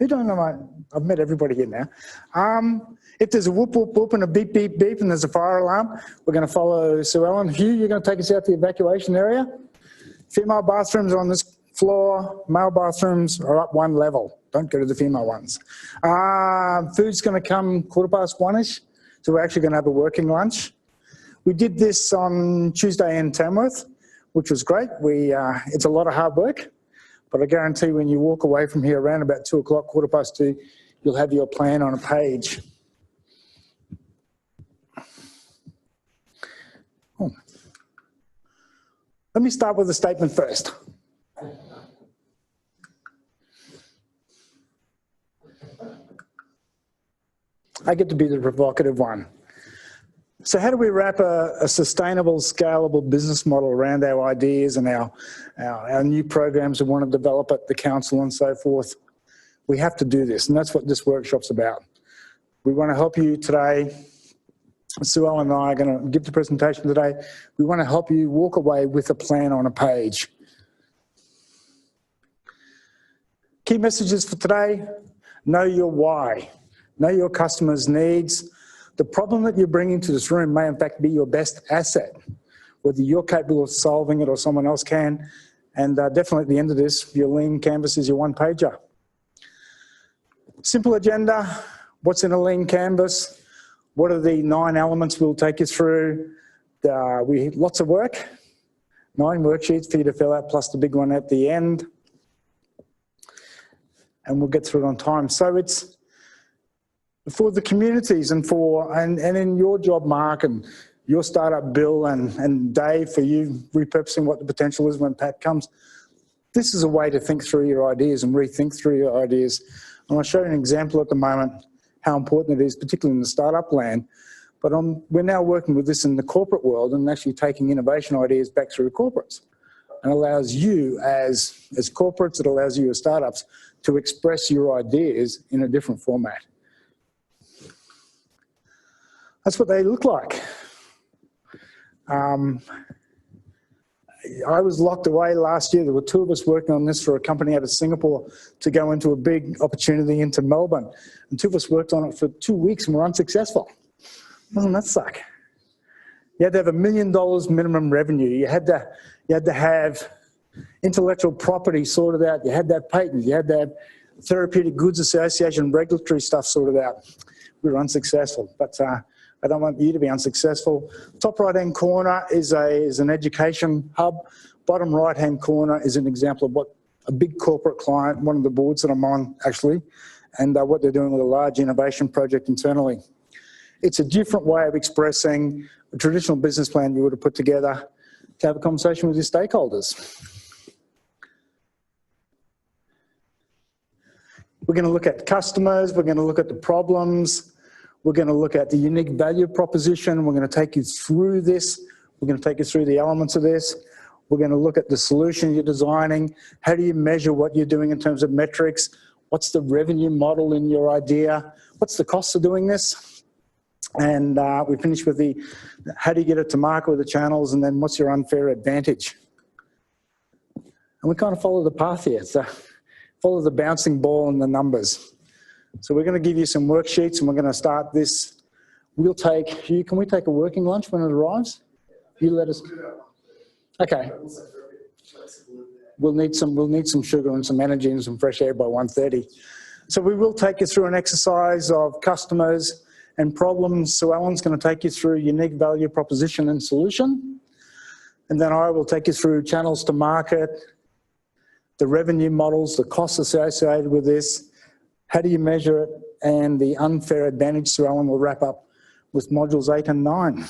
Who don't know? I've met everybody here now. If there's a whoop, whoop, whoop and a beep, beep, beep and there's a fire alarm, we're going to follow Sue Ellen. Hugh, you're going to take us out to the evacuation area. Female bathrooms are on this floor. Male bathrooms are up one level. Don't go to the female ones. Food's going to come 1:15-ish, so we're actually going to have a working lunch. We did this on Tuesday in Tamworth, which was great. It's a lot of hard work, but I guarantee when you walk away from here around about 2 o'clock, 2:15, you'll have your plan on a page. Oh. Let me start with a statement first. I get to be the provocative one. So how do we wrap a sustainable, scalable business model around our ideas and our new programs we want to develop at the council and so forth? We have to do this, and that's what this workshop's about. We want to help you today. Sue Ellen and I are going to give the presentation today. We want to help you walk away with a plan on a page. Key messages for today: know your why. Know your customers' needs. The problem that you're bringing to this room may in fact be your best asset, whether you're capable of solving it or someone else can. And definitely at the end of this, your lean canvas is your one-pager. Simple agenda. What's in a lean canvas? What are the 9 elements we'll take you through? Lots of work. 9 worksheets for you to fill out, plus the big one at the end. And we'll get through it on time. So it's for the communities and in your job, Mark, and your startup, Bill, and Dave, for you repurposing what the potential is when Pat comes. This is a way to think through your ideas and rethink through your ideas. And I'll show you an example at the moment how important it is, particularly in the startup land. But we're now working with this in the corporate world and actually taking innovation ideas back through corporates. And it allows you as corporates, it allows you as startups to express your ideas in a different format. That's what they look like. I was locked away last year. There were 2 of us working on this for a company out of Singapore to go into a big opportunity into Melbourne. And 2 of us worked on it for 2 weeks and were unsuccessful. Doesn't that suck? You had to have $1 million minimum revenue. You had to have intellectual property sorted out. You had to have patents. You had to have Therapeutic Goods Association regulatory stuff sorted out. We were unsuccessful. But I don't want you to be unsuccessful. Top right-hand corner is an education hub. Bottom right-hand corner is an example of what a big corporate client, one of the boards that I'm on actually, and what they're doing with a large innovation project internally. It's a different way of expressing a traditional business plan you would have put together to have a conversation with your stakeholders. We're going to look at customers. We're going to look at the problems. We're going to look at the unique value proposition. We're going to take you through this. We're going to take you through the elements of this. We're going to look at the solution you're designing. How do you measure what you're doing in terms of metrics? What's the revenue model in your idea? What's the cost of doing this? And we finish with the how do you get it to market with the channels, and then what's your unfair advantage? And we kind of follow the path here. So follow the bouncing ball and the numbers. So we're going to give you some worksheets and we're going to start this. Can we take a working lunch when it arrives? You let us. Okay. We'll need some sugar and some energy and some fresh air by 1:30. So we will take you through an exercise of customers and problems. So Alan's going to take you through unique value proposition and solution. And then I will take you through channels to market, the revenue models, the costs associated with this, how do you measure it, and the unfair advantage. So Alan will wrap up with modules 8 and 9.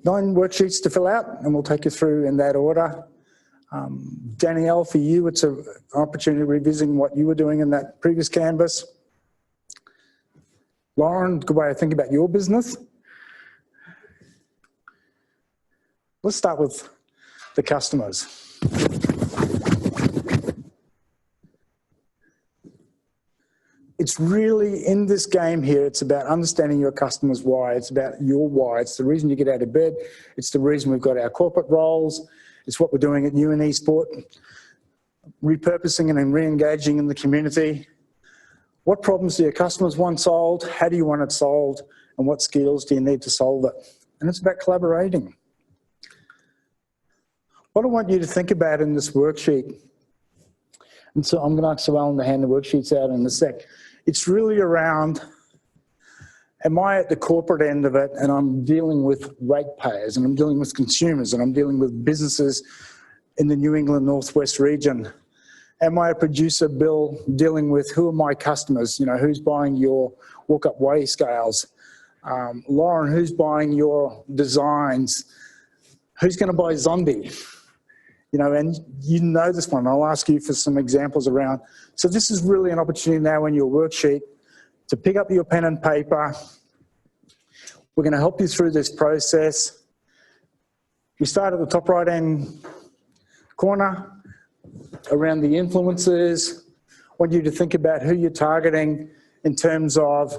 9 worksheets to fill out, and we'll take you through in that order. Danielle, for you, it's an opportunity revisiting what you were doing in that previous canvas. Lauren, good way to think about your business. Let's start with the customers. It's really, in this game here, it's about understanding your customer's why. It's about your why. It's the reason you get out of bed. It's the reason we've got our corporate roles. It's what we're doing at U&E Sport. repurposing and re-engaging in the community. What problems do your customers want solved? How do you want it solved? And what skills do you need to solve it? And it's about collaborating. What I want you to think about in this worksheet, and so I'm going to ask Sue Ellen to hand the worksheets out in a sec. It's really around, am I at the corporate end of it and I'm dealing with ratepayers and I'm dealing with consumers and I'm dealing with businesses in the New England Northwest region? Am I a producer, Bill, dealing with who are my customers? You know, who's buying your walk-up weigh scales? Lauren, who's buying your designs? Who's going to buy Zombie? You know, and you know this one. I'll ask you for some examples around. So this is really an opportunity now in your worksheet to pick up your pen and paper. We're going to help you through this process. We start at the top right-hand corner around the influencers. I want you to think about who you're targeting in terms of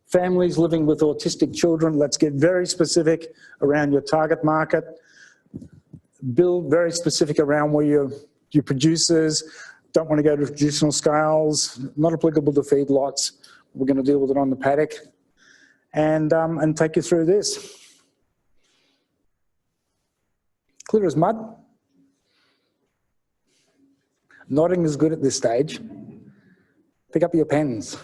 families living with autistic children. Let's get very specific around your target market. Build very specific around where your producers don't want to go to traditional scales, not applicable to feedlots. We're going to deal with it on the paddock and take you through this. Clear as mud. Nodding is good at this stage. Pick up your pens.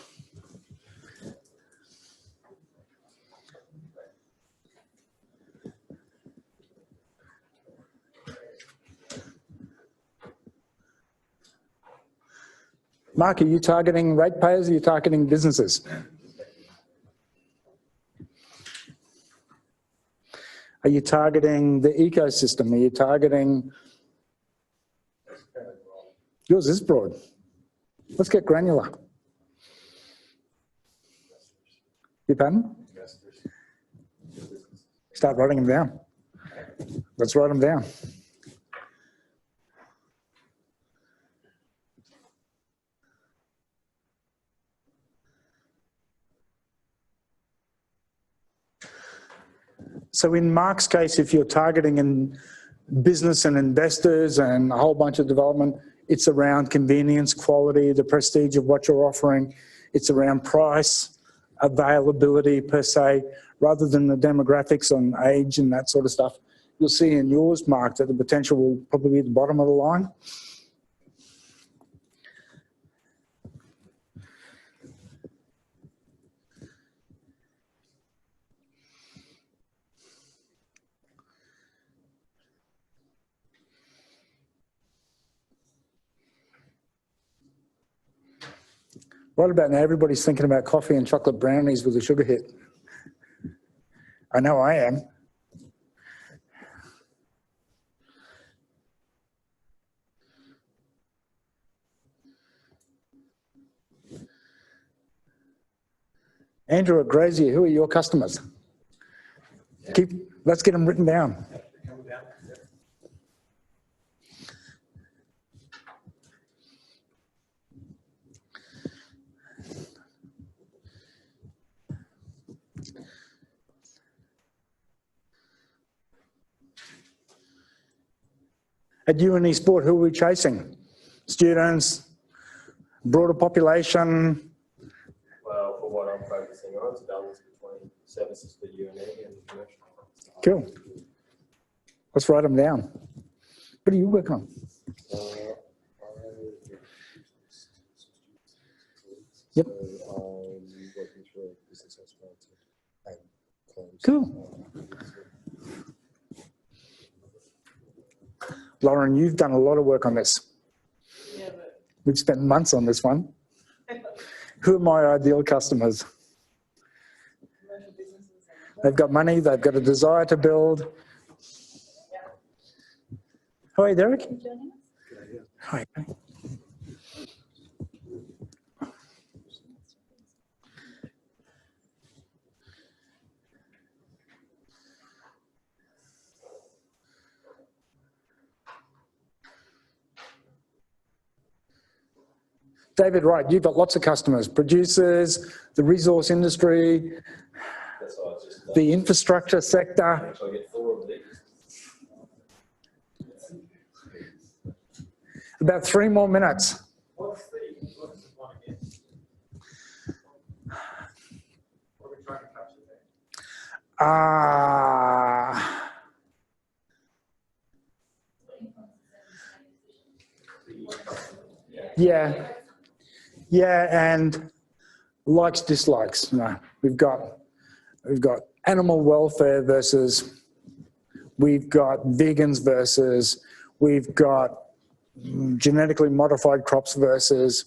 Mark, are you targeting ratepayers or are you targeting businesses? Are you targeting the ecosystem? Are you targeting... Yours is broad. Let's get granular. You pardon? Start writing them down. Let's write them down. So in Mark's case, if you're targeting in business and investors and a whole bunch of development, it's around convenience, quality, the prestige of what you're offering. It's around price, availability per se, rather than the demographics on age and that sort of stuff. You'll see in yours, Mark, that the potential will probably be at the bottom of the line. Right about now, everybody's thinking about coffee and chocolate brownies with a sugar hit. I know I am. Andrew at Grazier, who are your customers? Let's get them written down. At UNE Sport, who are we chasing? Students, broader population? Well, for what I'm focusing on, it's a balance between services for UNE and commercial. Cool. Let's write them down. What do you work on? Yep. Cool. Lauren, you've done a lot of work on this. Yeah, but... We've spent months on this one. Who are my ideal customers? They've got money, they've got a desire to build. Yeah. Hi, Derek. Hi. David, right, you've got lots of customers, producers, the resource industry, the infrastructure sector. About 3 more minutes. What's the one again? What are we trying to capture there? Yeah, and likes, dislikes. No, we've got animal welfare versus, we've got vegans versus, we've got genetically modified crops versus.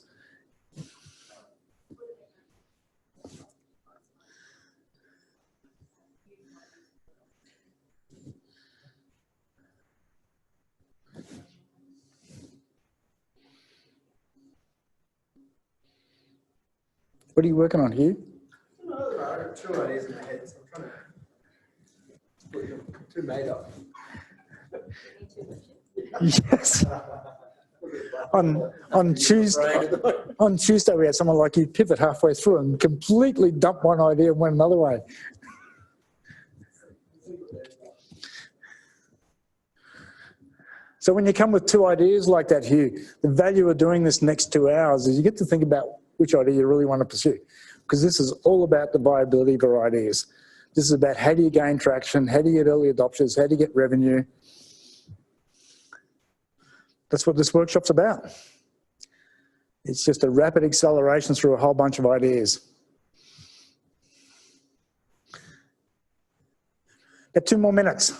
What are you working on, Hugh? No, I got 2 ideas in my head, so I'm trying to put them 2 made up. Yes. On Tuesday we had someone like you pivot halfway through and completely dump one idea and went another way. So when you come with 2 ideas like that, Hugh, the value of doing this next 2 hours is you get to think about which idea you really want to pursue, because this is all about the viability of our ideas. This is about how do you gain traction, how do you get early adopters, how do you get revenue. That's what this workshop's about. It's just a rapid acceleration through a whole bunch of ideas. Got 2 more minutes.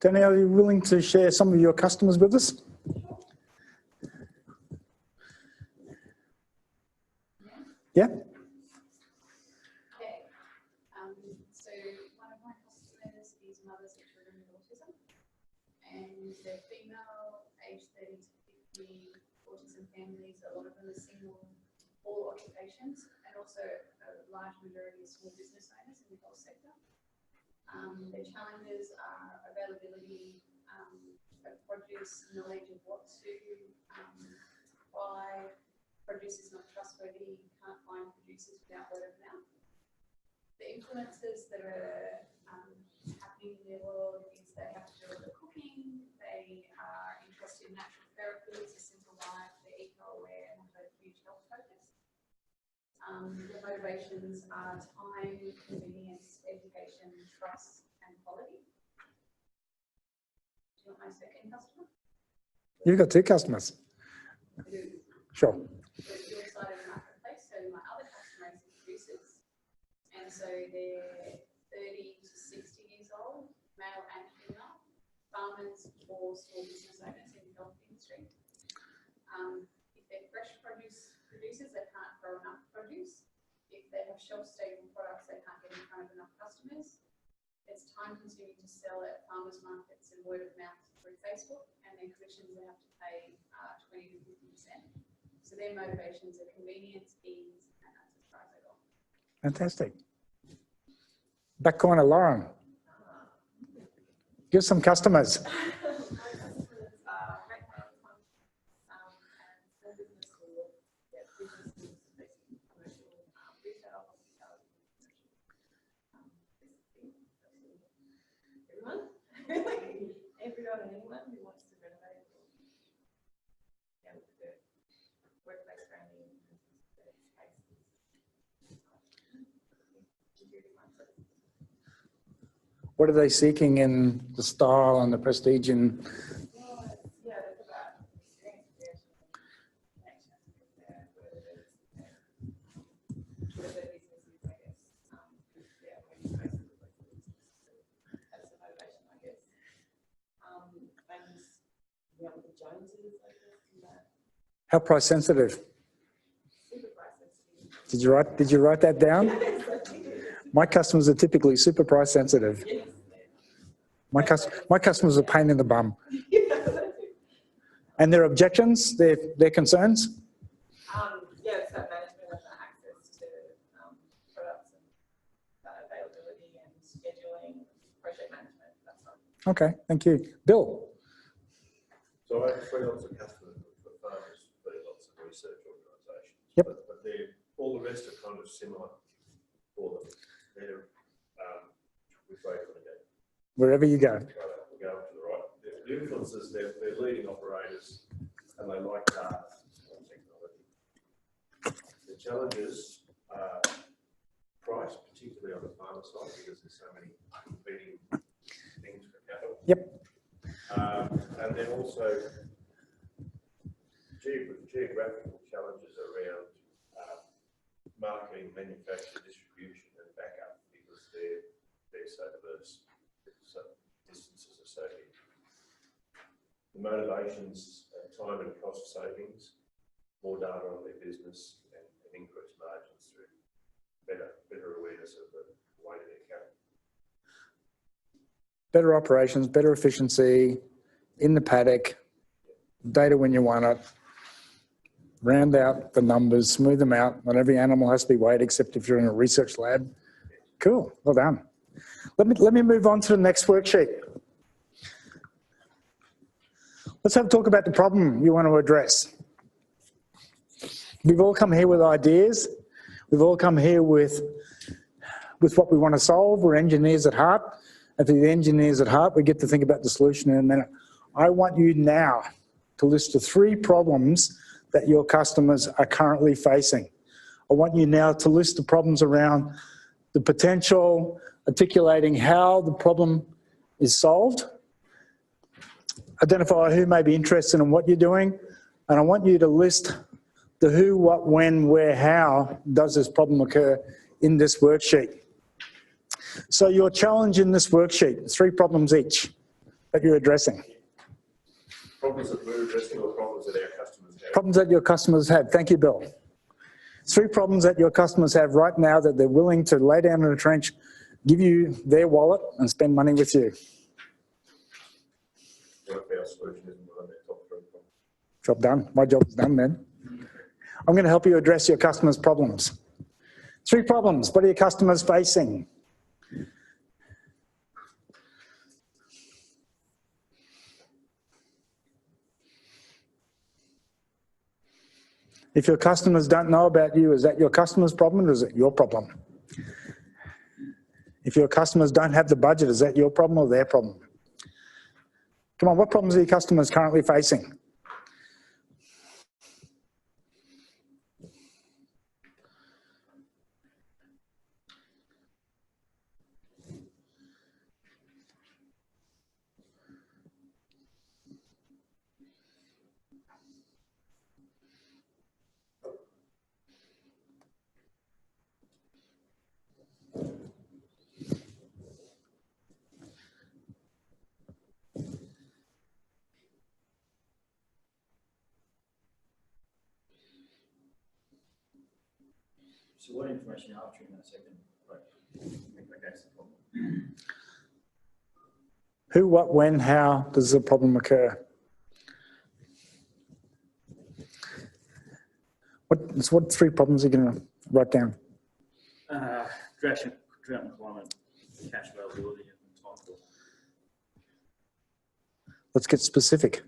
Danny, are you willing to share some of your customers with us? Yeah? Okay. So one of my customers is mothers of children with autism, and they're female, aged 30 to 50, autism families. A lot of them are single, all occupations, and also a large majority of small business owners in the health sector. Their challenges are availability of produce, knowledge of what to buy. Produce is not trustworthy, can't find producers without word of mouth. The influences that are happening in their world is they have to do a lot of cooking, they are interested in natural therapies, a simple life, they're eco-aware and have a huge health focus. The motivations are time, convenience, education, trust, and quality. Do you want my second customer? You've got 2 customers. Sure. The dual-sided marketplace. So my other customer is producers, and so they're 30 to 60 years old, male and female, farmers or small business owners in the health industry. If they're fresh produce producers, they can't grow enough produce. If they have shelf-stable products, they can't get in front of enough customers. It's time-consuming to sell at farmers markets and word of mouth through Facebook, and their commissions they have to pay 20 to 50%. So their motivations are convenience, ease, and that's as far as I go. Fantastic. Back corner, Lauren. Give some customers. on anyone who wants to renovate or look at workplace branding and spaces. What are they seeking in the style and the prestige and Well, yeah, it's about experience creation and connection with their businesses, I guess. Yeah, maybe spaces like this. That's the motivation, I guess. And with the Joneses, I guess, and that how price sensitive? super price sensitive. Did you write that down? My customers are typically super price sensitive. Yes. My customers are a pain in the bum. And their objections, their concerns? Yeah, it's that management of the access to products and that availability and scheduling, project management, that sort of thing. Okay, thank you. Bill? So I have three lots of customers for farmers, but lots of research organisations. Yep. But all the rest are kind of similar for them. They're, which way do you want to go? Wherever you go. We'll go up to the right. The influencers, they're leading operators and they like data and technology. The challenges are price, particularly on the farmer side, because there's so many competing things for capital. Yep. And then also geographical challenges around marketing, manufacture, distribution, and backup, because they're so diverse, so distances are so big. The motivations, time and cost savings, more data on their business, and increased margins through better awareness of the way to their capital. Better operations, better efficiency, in the paddock, data when you want it, round out the numbers, smooth them out. Not every animal has to be weighed, except if you're in a research lab. Cool, well done. Let me move on to the next worksheet. Let's have a talk about the problem you want to address. We've all come here with ideas. We've all come here with what we want to solve. We're engineers at heart. And for the engineers at heart, we get to think about the solution in a minute. I want you now to list the 3 problems that your customers are currently facing. I want you now to list the problems around the potential, articulating how the problem is solved, identify who may be interested in what you're doing, and I want you to list the who, what, when, where, how does this problem occur in this worksheet. So your challenge in this worksheet, 3 problems each that you're addressing. Problems that we're addressing or problems that our customers have? Problems that your customers have. Thank you, Bill. 3 problems that your customers have right now that they're willing to lay down in a trench, give you their wallet and spend money with you. What if our solution isn't one of their top 3 problems? Job done. My job is done then. I'm going to help you address your customers' problems. 3 problems. What are your customers facing? If your customers don't know about you, is that your customer's problem or is it your problem? If your customers don't have the budget, is that your problem or their problem? Come on, what problems are your customers currently facing? So what information are after in that second? Against the problem? Who, what, when, how does the problem occur? What 3 problems are you going to write down? Drought and climate, cash availability, and time for. Let's get specific.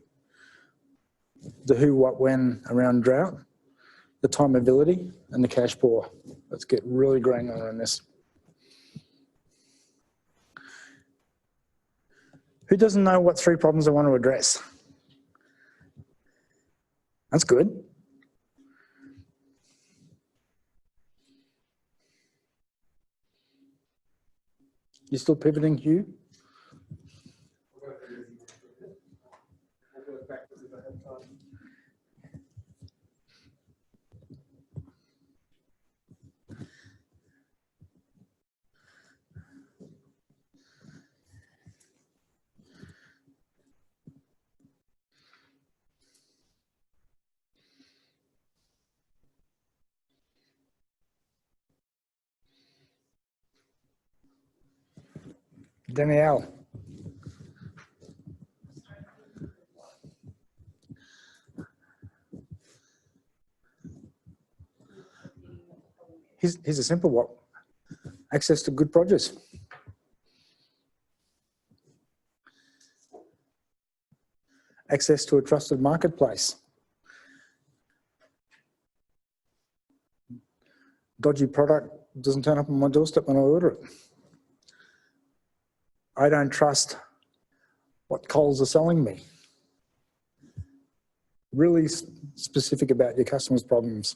The who, what, when around drought, the time ability, and the cash poor. Let's get really granular in this. Who doesn't know what 3 problems I want to address? That's good. You still pivoting, Hugh? We'll go for the easy one for a bit. We'll go backwards if I have time. Danielle. Here's a simple one. Access to good produce. Access to a trusted marketplace. Dodgy product doesn't turn up on my doorstep when I order it. I don't trust what Coles are selling me. Really specific about your customers' problems.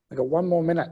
I got 1 more minute.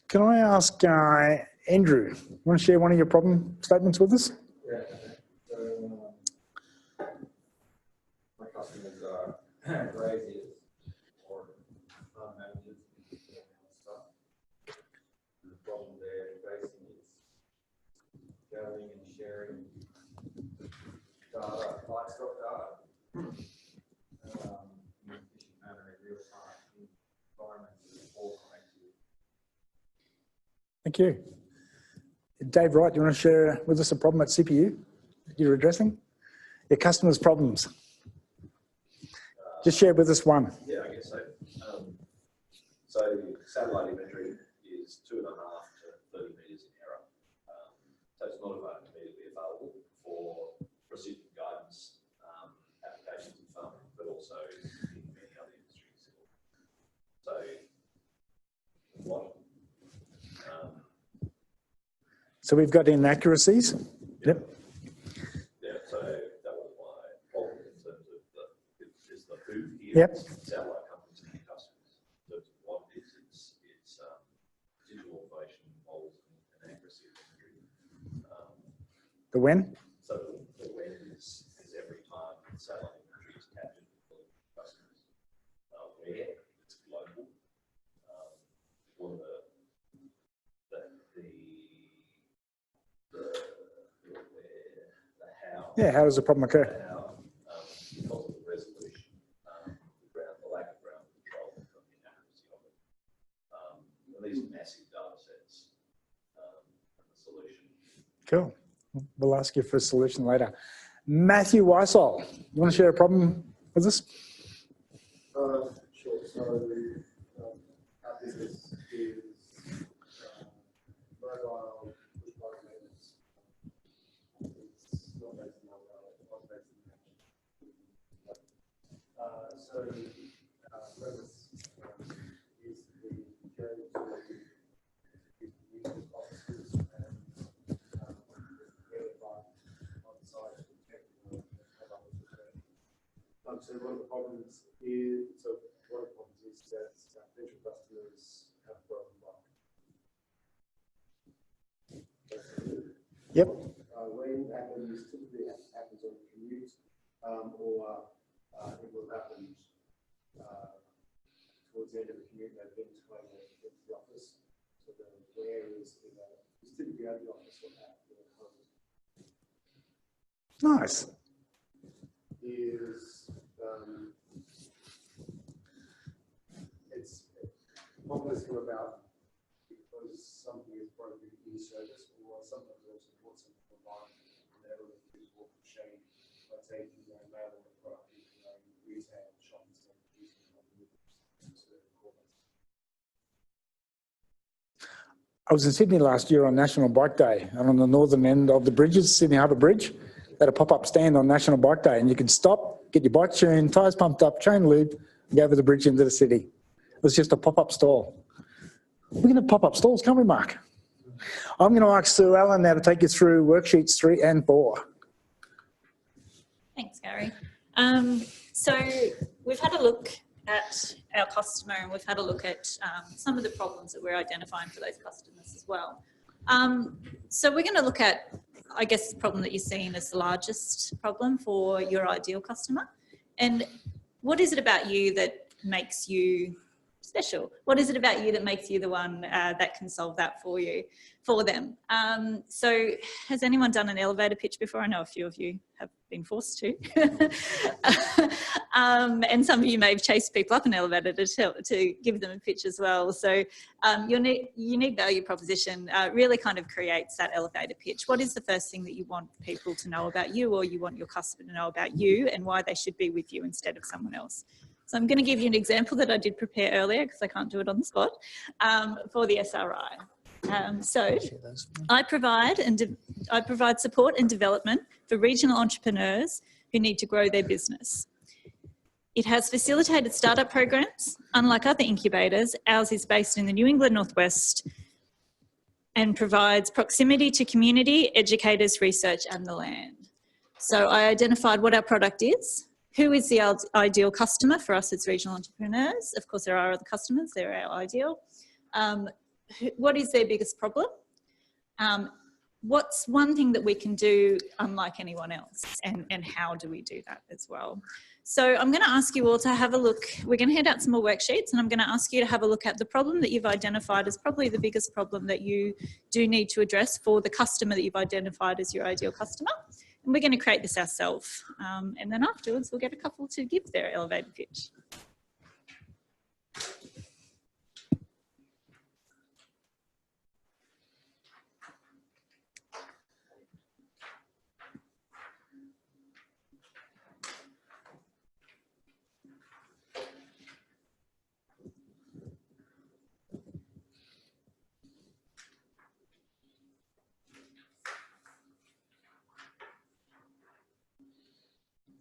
Can I ask Andrew, you want to share one of your problem statements with us? Yeah, so, my customers are graziers or farm managers and stuff. The problem they're facing is gathering and sharing data, livestock data, in an efficient manner in real time in environments that are all connected. Thank you. Dave Wright, do you want to share with us a problem at CPU that you're addressing? Your customers' problems. Just share with us one. Yeah, I guess so. So satellite imagery is 2.5 to 30 metres in error. So it's not immediately available for precision guidance applications in farming, but also in many other industries. So what? So we've got inaccuracies. Yep. Yeah, so that was my problem in terms of the who here. Yep. Satellite companies and customers. In terms of what it is, it's digital information, models, and accuracy of imagery. The when? So the when is every time satellite imagery is captured for customers. Where it's global. What are the how. Yeah, how does the problem occur? How, because of the resolution, the lack of ground control from the inaccuracy of it. These are massive data sets. The solution. Cool. We'll ask you for a solution later. Matthew Weissel, you want to share a problem with us? Sure. So our business is mobile push button maintenance. It's not based in mobile, it's not based in action. So our premise is we go to user offices and verify on site and technical and other so one of the problems is that potential customers have broken bike. Yep. When happens, typically happens on a commute, or it will happen towards the end of the commute. They've been to the office, so the where is typically at the office or at the home. Nice. Is it's problems come about because something is broken in service, or sometimes also bought something online and they're able to do what shame by taking their mail or product into a retail shopping center using I was in Sydney last year on National Bike Day, and on the northern end of the bridges, Sydney Harbour Bridge, they had a pop-up stand on National Bike Day, and you could stop, get your bike tuned, tyres pumped up, chain lube, and go over the bridge into the city. It was just a pop-up stall. We can have pop-up stalls, can't we, Mark? I'm going to ask Sue Allen now to take you through worksheets 3 and 4. Thanks, Gary. So we've had a look at our customer, and we've had a look at some of the problems that we're identifying for those customers as well. So we're going to look at, I guess, the problem that you're seeing as the largest problem for your ideal customer. And what is it about you that makes you special? What is it about you that makes you the one that can solve that for them? So has anyone done an elevator pitch before? I know a few of you have been forced to. And some of you may have chased people up an elevator to give them a pitch as well. So your unique value proposition really kind of creates that elevator pitch. What is the first thing that you want people to know about you, or you want your customer to know about you, and why they should be with you instead of someone else? So I'm going to give you an example that I did prepare earlier because I can't do it on the spot for the SRI. So I provide support and development for regional entrepreneurs who need to grow their business. It has facilitated startup programs. Unlike other incubators, ours is based in the New England Northwest and provides proximity to community, educators, research and the land. So I identified what our product is. Who is the ideal customer? For us, it's regional entrepreneurs. Of course, there are other customers. They're our ideal. what is their biggest problem? What's one thing that we can do unlike anyone else, and how do we do that as well? So I'm going to ask you all to have a look. We're going to hand out some more worksheets, and I'm going to ask you to have a look at the problem that you've identified as probably the biggest problem that you do need to address for the customer that you've identified as your ideal customer. And we're going to create this ourselves. And then afterwards, we'll get a couple to give their elevator pitch.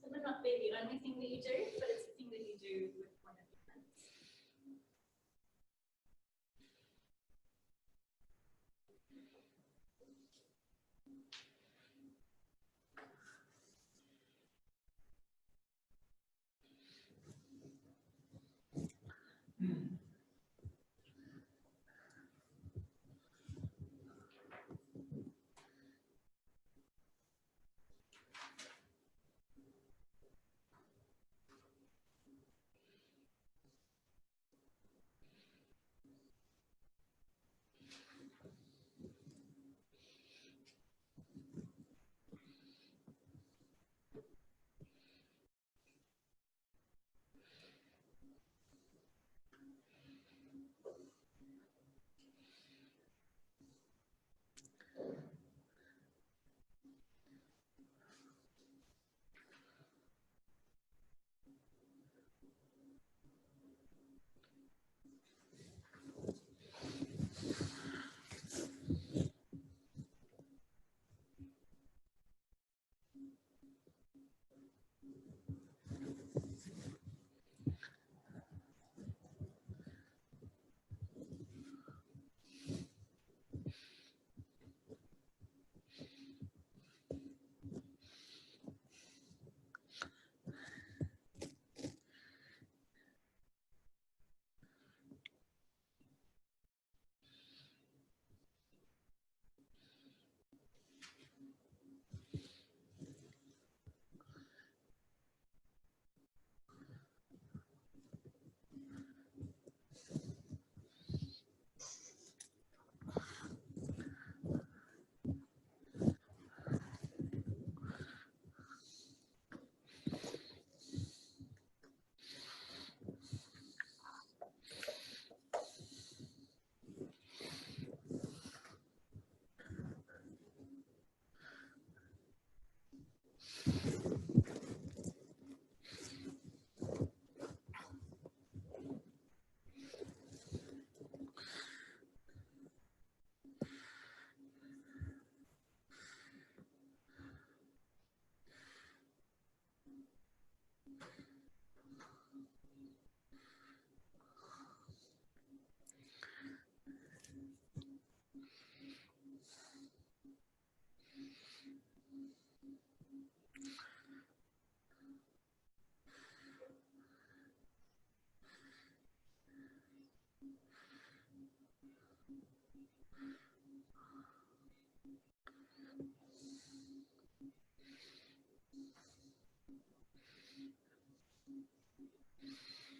It might not be the only thing that you do, but it's the thing that you do with point of difference.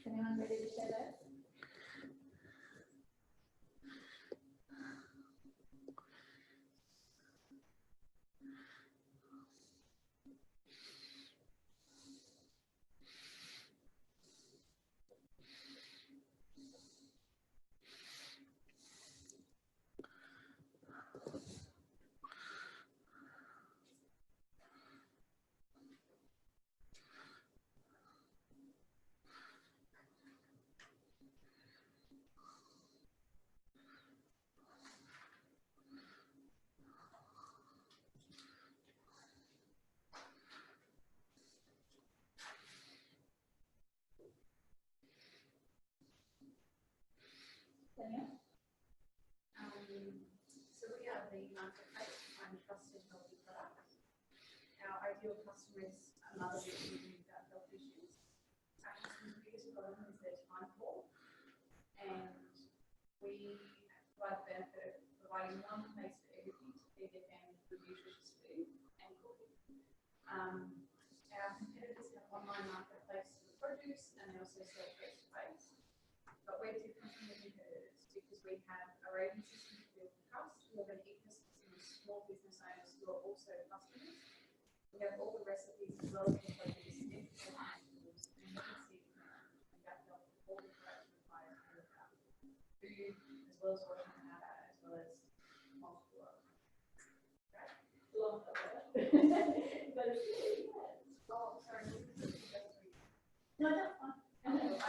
Is anyone ready to share those? Daniel? So we are the marketplace to find trusted healthy products. Our ideal customer is a mother with health issues. Our customer's biggest problem is their time poor, and we provide the benefit of providing one place for everything to feed their family with nutritious food and cooking. Our competitors have online marketplace for produce and they also sell face to face. But we're different from the competitors because we have a rating system to build trust. We have an ecosystem of small business owners who are also customers. We have all the recipes as well as the produce, and you can see and back up all the production required for food, as well as washing the hatter, as well as multiple others. Right? Long but it's really good. Oh, sorry. No, that's fine.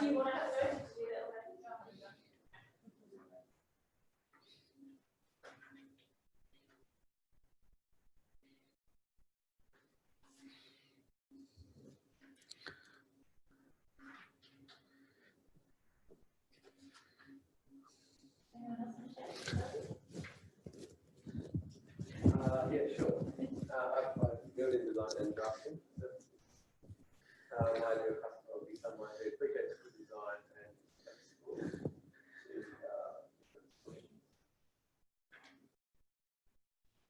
Do you want us to do that? Yeah, sure. I've building design and drafting. My ideal customer will be someone who appreciates good design and flexible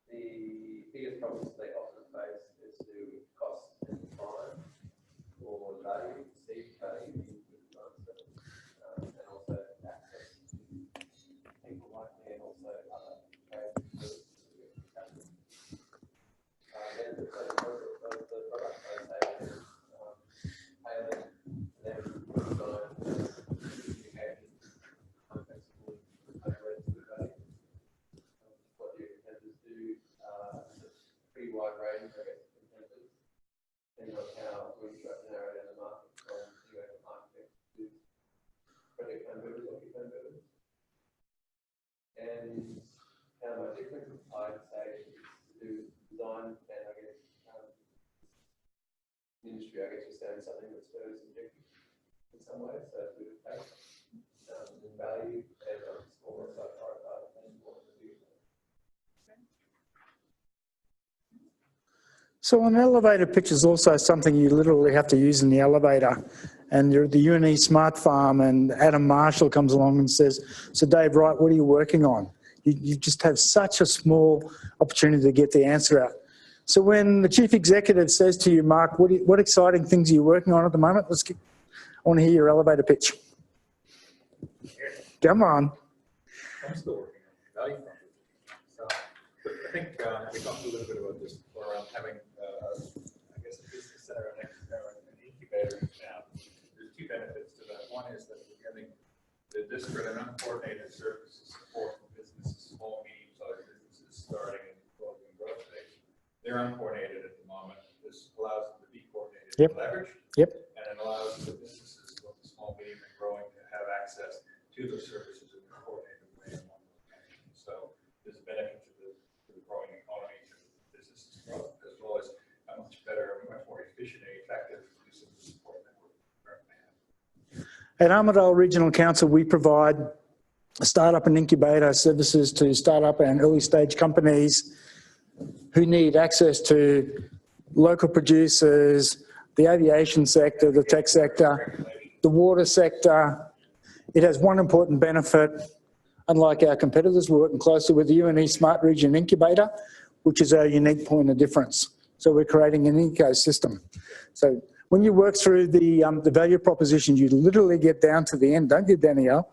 the biggest problems they often face is to do with cost and time or value, perceived value in good design service, and also access to people like me and also other trade services. Then the product I say is tailored to them design communication, flexible, overrated to value. What your competitors do, it's a pretty wide range, I guess, of competitors, depending on how we try to narrow down the market from anywhere from architects to project home builders or key home builders. And how am I different? I'd say it's to do with design and I guess industry, I guess you're saying something that's very subjective in some ways, so it's with taste and value and also prioritize and what to do. So an elevator pitch is also something you literally have to use in the elevator. And you're at the UNE Smart Farm and Adam Marshall comes along and says, so Dave Wright, what are you working on? You just have such a small opportunity to get the answer out. So when the chief executive says to you, Mark, what exciting things are you working on at the moment? I want to hear your elevator pitch. Come on. I'm still working on value proposition. So I think we talked a little bit about this before around having, I guess, a business center and an incubator now. There's two benefits to that. One is that we're getting the disparate and uncoordinated services support for businesses, small, medium-sized businesses starting and closing growth stage. They're uncoordinated at the moment. This allows them to be coordinated and leveraged. Yep. And it allows the businesses, both the small, medium, and growing, to have access to those services in a coordinated way in one location. So there's a benefit to the growing economy, to the business's growth, as well as a much better, much more efficient and effective use of the support network we currently have. At Armidale Regional Council, we provide startup and incubator services to startup and early stage companies who need access to local producers, the aviation sector, the tech sector, the water sector. It has one important benefit. Unlike our competitors, we're working closely with the UNE Smart Region Incubator, which is our unique point of difference. So we're creating an ecosystem. So when you work through the value proposition, you literally get down to the end, don't you, Danielle?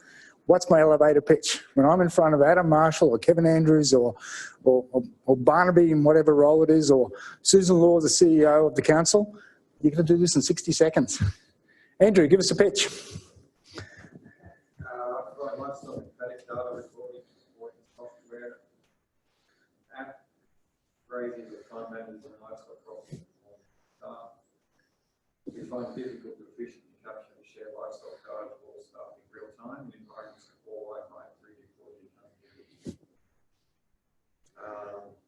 What's my elevator pitch? When I'm in front of Adam Marshall or Kevin Andrews or Barnaby in whatever role it is, or Susan Law, the CEO of the council, you're going to do this in 60 seconds. Andrew, give us a pitch. I've got lots of emphatic data recording, supporting software, app, raising the time managers and livestock property staff. We find difficult to efficiently capture and share livestock data for all staff in real time in environments of all Wi-Fi 3G, 4G connectivity.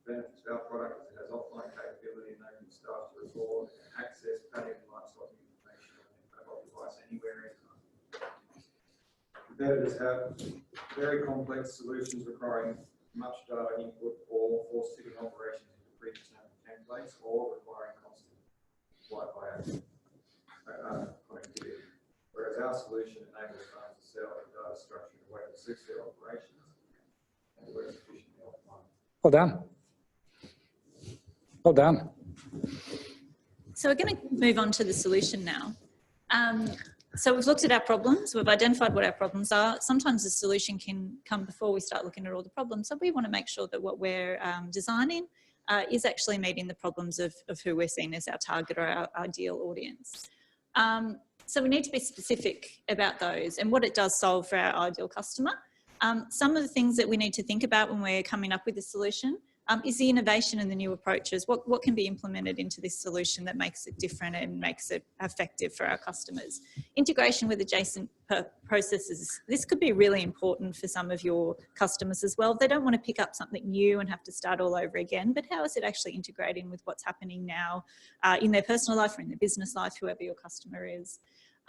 Benefits of our product is it has offline capability, enabling staff to record and access paddock and livestock information on their mobile device anywhere, anytime. Competitors have very complex solutions requiring much data input or forcing operations into predetermined templates or requiring constant Wi-Fi connectivity. Whereas our solution enables firms to sell the data structure in a way that suits their operations Well done. Well done. So we're going to move on to the solution now. So we've looked at our problems, we've identified what our problems are. Sometimes the solution can come before we start looking at all the problems. So we want to make sure that what we're designing is actually meeting the problems of who we're seeing as our target or our ideal audience. So we need to be specific about those and what it does solve for our ideal customer. Some of the things that we need to think about when we're coming up with a solution is the innovation and the new approaches. What can be implemented into this solution that makes it different and makes it effective for our customers? Integration with adjacent processes. This could be really important for some of your customers as well. They don't want to pick up something new and have to start all over again, but how is it actually integrating with what's happening now in their personal life or in their business life, whoever your customer is?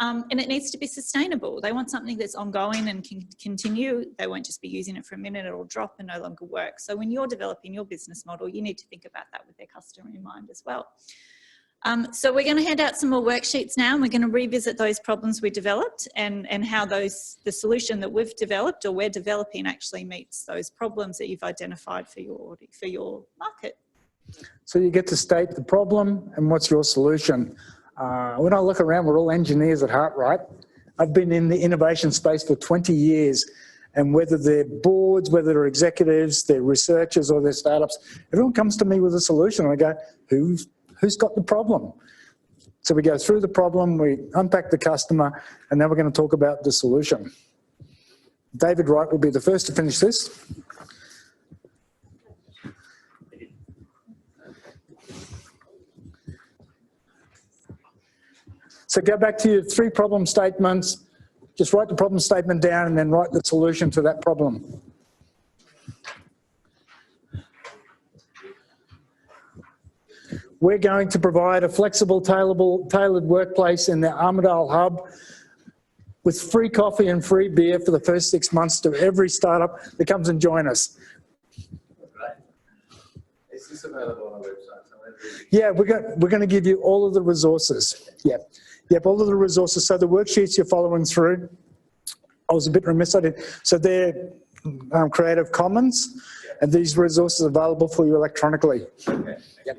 And it needs to be sustainable. They want something that's ongoing and can continue. They won't just be using it for a minute, it'll drop and no longer work. So when you're developing your business model, you need to think about that with their customer in mind as well. So we're going to hand out some more worksheets now, and we're going to revisit those problems we developed and how the solution that we've developed or we're developing actually meets those problems that you've identified for your market. So you get to state the problem and what's your solution. When I look around, we're all engineers at heart, right? I've been in the innovation space for 20 years, and whether they're boards, whether they're executives, they're researchers or they're startups, everyone comes to me with a solution. And I go, who's got the problem? So we go through the problem, we unpack the customer, and then we're going to talk about the solution. David Wright will be the first to finish this. So go back to your 3 problem statements, just write the problem statement down and then write the solution to that problem. We're going to provide a flexible, tailored workplace in the Armidale hub with free coffee and free beer for the first 6 months to every startup that comes and join us. Is this available on our website? Yeah, we're going to give you all of the resources. Yep, all of the resources. So the worksheets you're following through, I was a bit remiss, I did. So they're Creative Commons, and these resources are available for you electronically. Okay. Yep.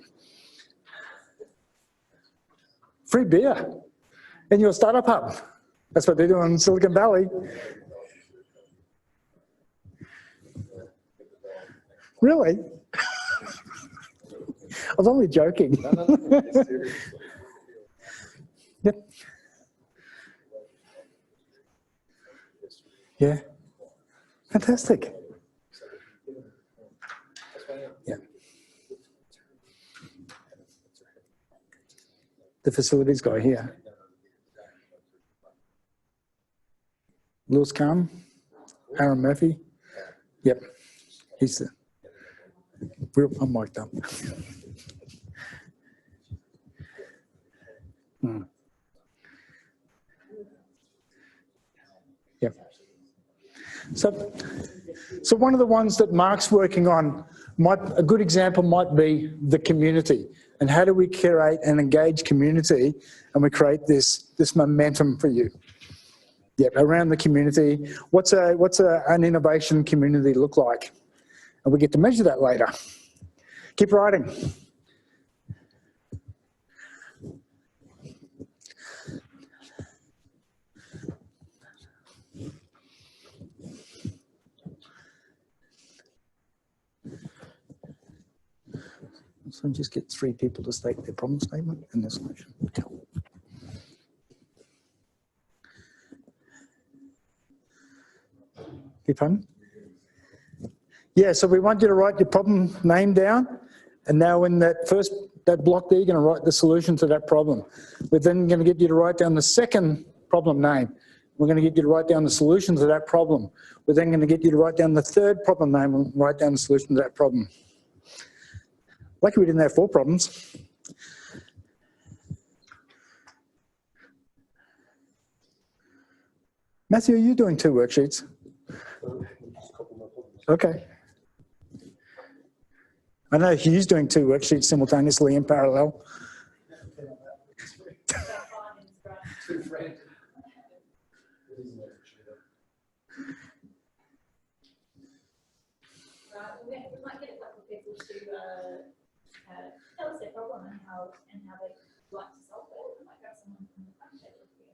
Free beer in your startup hub. That's what they do in Silicon Valley. Really? I was only joking. Yep. Yeah. Fantastic. Yeah. The facilities guy here. Lewis Kahn, Aaron Murphy. Yep. He's the. I'm mic'd up. Yep. So one of the ones that Mark's working on, a good example might be the community. And how do we curate and engage community, and we create this momentum for you? Yep, around the community. What's an innovation community look like? And we get to measure that later. Keep writing. So just get 3 people to state their problem statement and their solution. You fun? Yeah, so we want you to write your problem name down, and now in that block there, you're going to write the solution to that problem. We're then going to get you to write down the second problem name. We're going to get you to write down the solution to that problem. We're then going to get you to write down the third problem name and write down the solution to that problem. Lucky we didn't have 4 problems. Matthew, are you doing 2 worksheets? Okay. I know Hugh's doing 2 worksheets simultaneously in parallel. tell us their problem and how they'd like to solve it. I might grab someone from the front table here.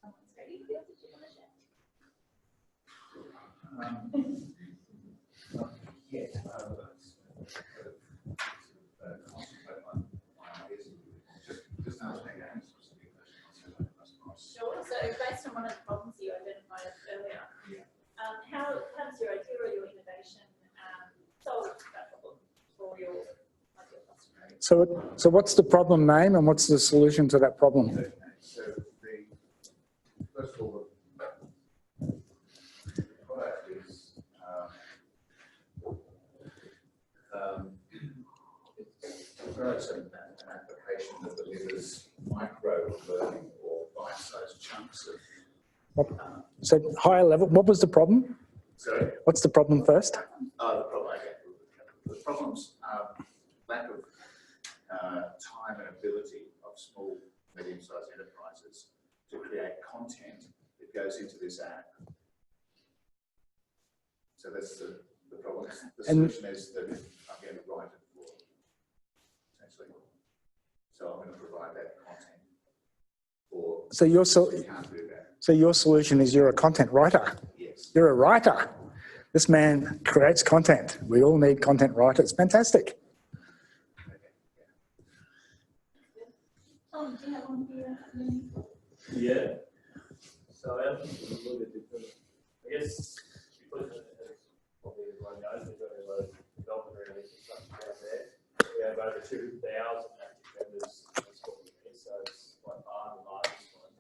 Someone's ready. Phil, did you want to share? Sure. So based on one of the problems you identified earlier, how does your idea or your innovation solve that problem for your customer? So what's the problem name and what's the solution to that problem? Okay, so first of all, the product is it's an application that delivers micro learning or bite-sized chunks of. So higher level, what was the problem? Sorry? What's the problem first? The problem, okay. The problem's lack of time and ability of small, medium-sized enterprises to create content that goes into this app. So that's the problem. The solution is that I'm going to write it for, essentially. So I'm going to provide that content for. So you can't do that. So your solution is you're a content writer. Yes. You're a writer. This man creates content. We all need content writers. Fantastic. Tom, do you have one here? Yeah. So I think it's a little bit different. I guess because probably everyone knows we've got a lot of development and infrastructure out there. We have over 2,000 active members. That's what we need. So it's by far the largest one.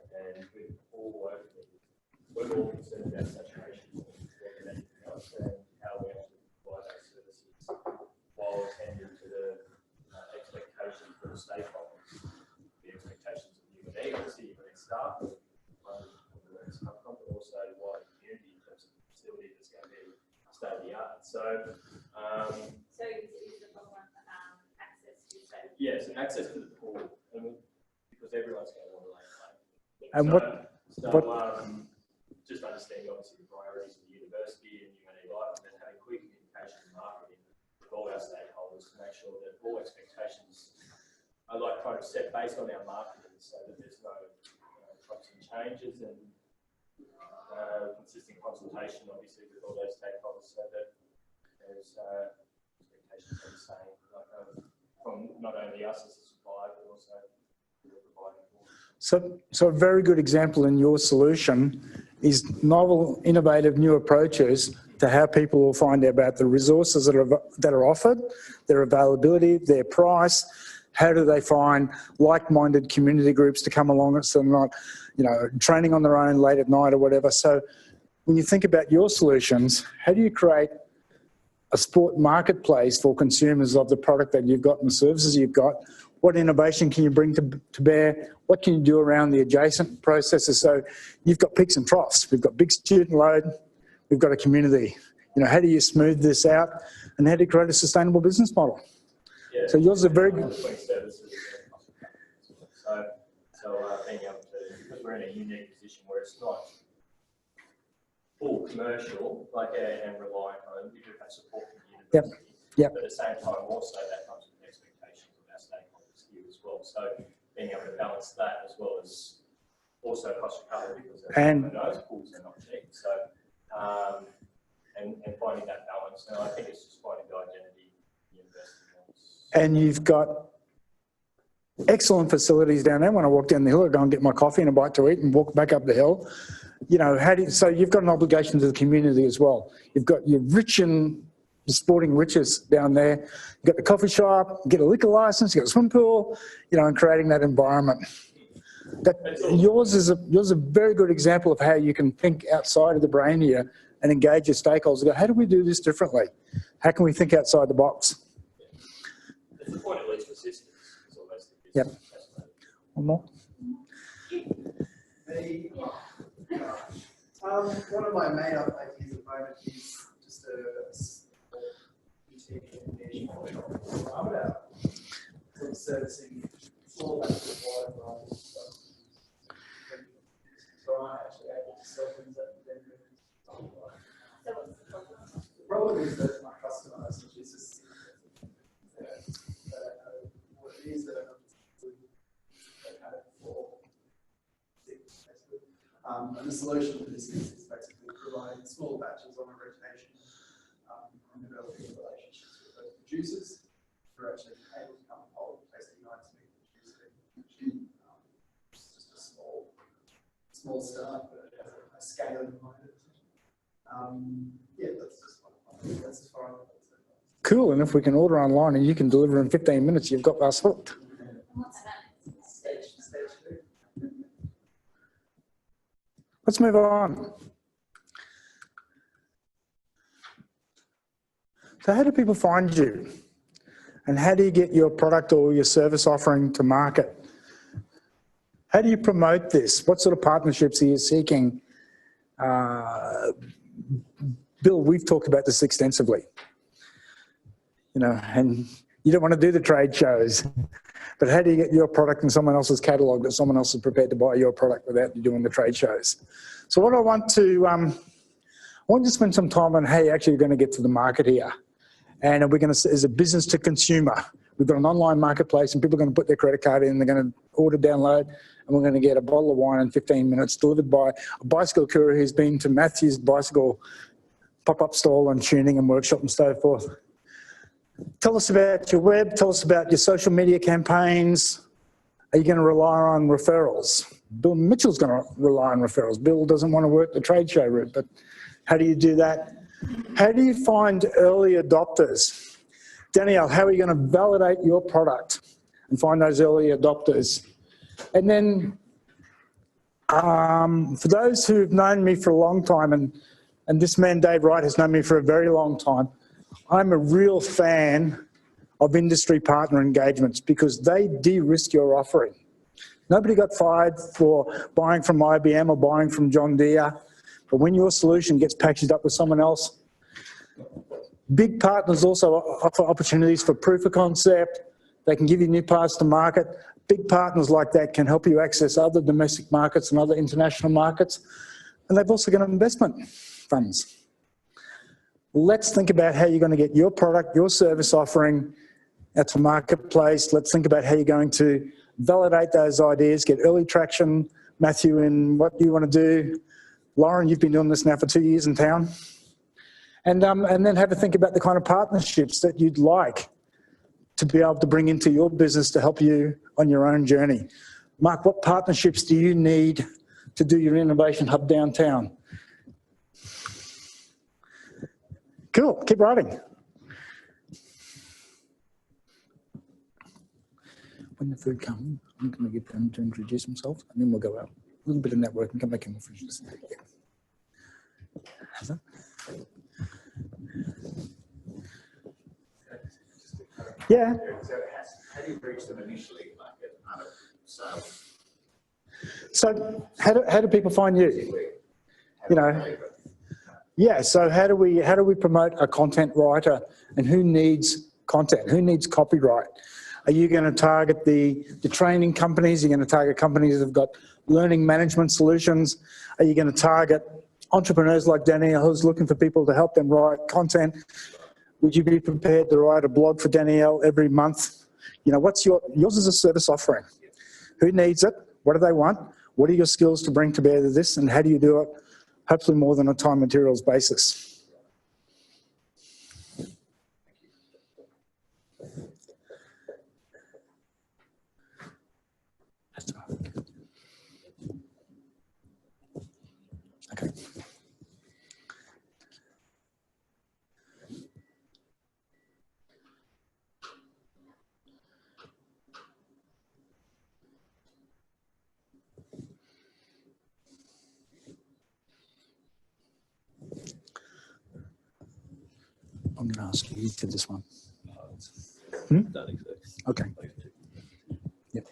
And we've all worked with it. We're all concerned about saturation more than anything else and how we actually provide those services while attending to the expectations of the stakeholders. The expectations of you and me, obviously you're going to start with but also the wider community in terms of the facility that's going to be state of the art. So is the problem access to state? yes, access to the pool, and because everyone's going to want to lay claim. And Just understanding obviously the priorities of the university and UNE Life, and then having quick communication and marketing with all our stakeholders to make sure that all expectations are like kind of set based on our marketing, so that there's no constant changes and consistent consultation, obviously, with all those stakeholders, so that there's expectations are the same, like, from not only us as a supplier, but also the providing. So a very good example in your solution is novel, innovative, new approaches to how people will find out about the resources that are offered, their availability, their price. How do they find like-minded community groups to come along so they're not, training on their own late at night or whatever. So when you think about your solutions, how do you create a sport marketplace for consumers of the product that you've got and the services you've got? What innovation can you bring to bear? What can you do around the adjacent processes? So you've got peaks and troughs. We've got big student load. We've got a community. How do you smooth this out? And how do you create a sustainable business model? Yeah, so yours are very good. So being able to, because we're in a unique position where it's not full commercial, and reliant on, we do have support from the university. Yep. But at the same time, also that comes with expectations of our stakeholders here as well. So being able to balance that as well as also cost recovery, because everyone knows pools are not cheap. So and finding that balance. And I think it's just finding the identity the university wants. And you've got excellent facilities down there. When I walk down the hill, I go and get my coffee and a bite to eat and walk back up the hill. So you've got an obligation to the community as well. You've got your rich and sporting riches down there. You've got the coffee shop, get a liquor license, you've got a swim pool, and creating that environment. Yours is a very good example of how you can think outside of the brain here and engage your stakeholders and go, how do we do this differently? How can we think outside the box? It's the point of least resistance. Is almost the Yep. One more. One of my main ideas at the moment is just a boutique shop servicing all that wide variety of stuff. So I'm actually able to sell things that then the problem is that my customers, which is just solution for this is basically providing small batches on a rotation and developing relationships with those producers who are actually able to come and hold tasting nights to produce. It's just a small start, but it has a scale behind it. Yeah, that's just that's as far as I can say. Cool, and if we can order online and you can deliver in 15 minutes, you've got us hooked. Stage two. Let's move on. So how do people find you? And how do you get your product or your service offering to market? How do you promote this? What sort of partnerships are you seeking? Bill, we've talked about this extensively. You know, and you don't want to do the trade shows, but how do you get your product in someone else's catalogue that someone else is prepared to buy your product without you doing the trade shows? So what I want to spend some time on how you're actually going to get to the market here. And we're going to, as a business to consumer, we've got an online marketplace and people are going to put their credit card in, they're going to order, download, and we're going to get a bottle of wine in 15 minutes delivered by a bicycle courier who's been to Matthew's bicycle pop-up stall and tuning and workshop and so forth. Tell us about your web, tell us about your social media campaigns. Are you going to rely on referrals? Bill Mitchell's going to rely on referrals. Bill doesn't want to work the trade show route, but how do you do that? How do you find early adopters? Danielle, how are you going to validate your product and find those early adopters? And then for those who've known me for a long time, and this man, Dave Wright, has known me for a very long time, I'm a real fan of industry partner engagements because they de-risk your offering. Nobody got fired for buying from IBM or buying from John Deere, but when your solution gets packaged up with someone else, big partners also offer opportunities for proof of concept. They can give you new parts to market. Big partners like that can help you access other domestic markets and other international markets. And they've also got investment funds. Let's think about how you're going to get your product, your service offering out to marketplace. Let's think about how you're going to validate those ideas, get early traction. Matthew, in what you want to do. Lauren, you've been doing this now for 2 years in town. And then have a think about the kind of partnerships that you'd like to be able to bring into your business to help you on your own journey. Mark, what partnerships do you need to do your innovation hub downtown? Cool, keep writing. When the food comes, I'm going to get them to introduce themselves and then we'll go out. A little bit of networking, come back and we'll finish this. How's that? Yeah. So how do you reach them initially, like at part of sales? So how do people find you? You know, yeah, so how do we promote a content writer and who needs content? Who needs copyright? Are you going to target the training companies? Are you going to target companies that have got learning management solutions? Are you going to target entrepreneurs like Danielle who's looking for people to help them write content? Would you be prepared to write a blog for Danielle every month? You know, what's yours is a service offering. Who needs it? What do they want? What are your skills to bring to bear to this? And how do you do it? Hopefully more than a time materials basis. Okay. I'm going to ask you for this one. Okay. Yep.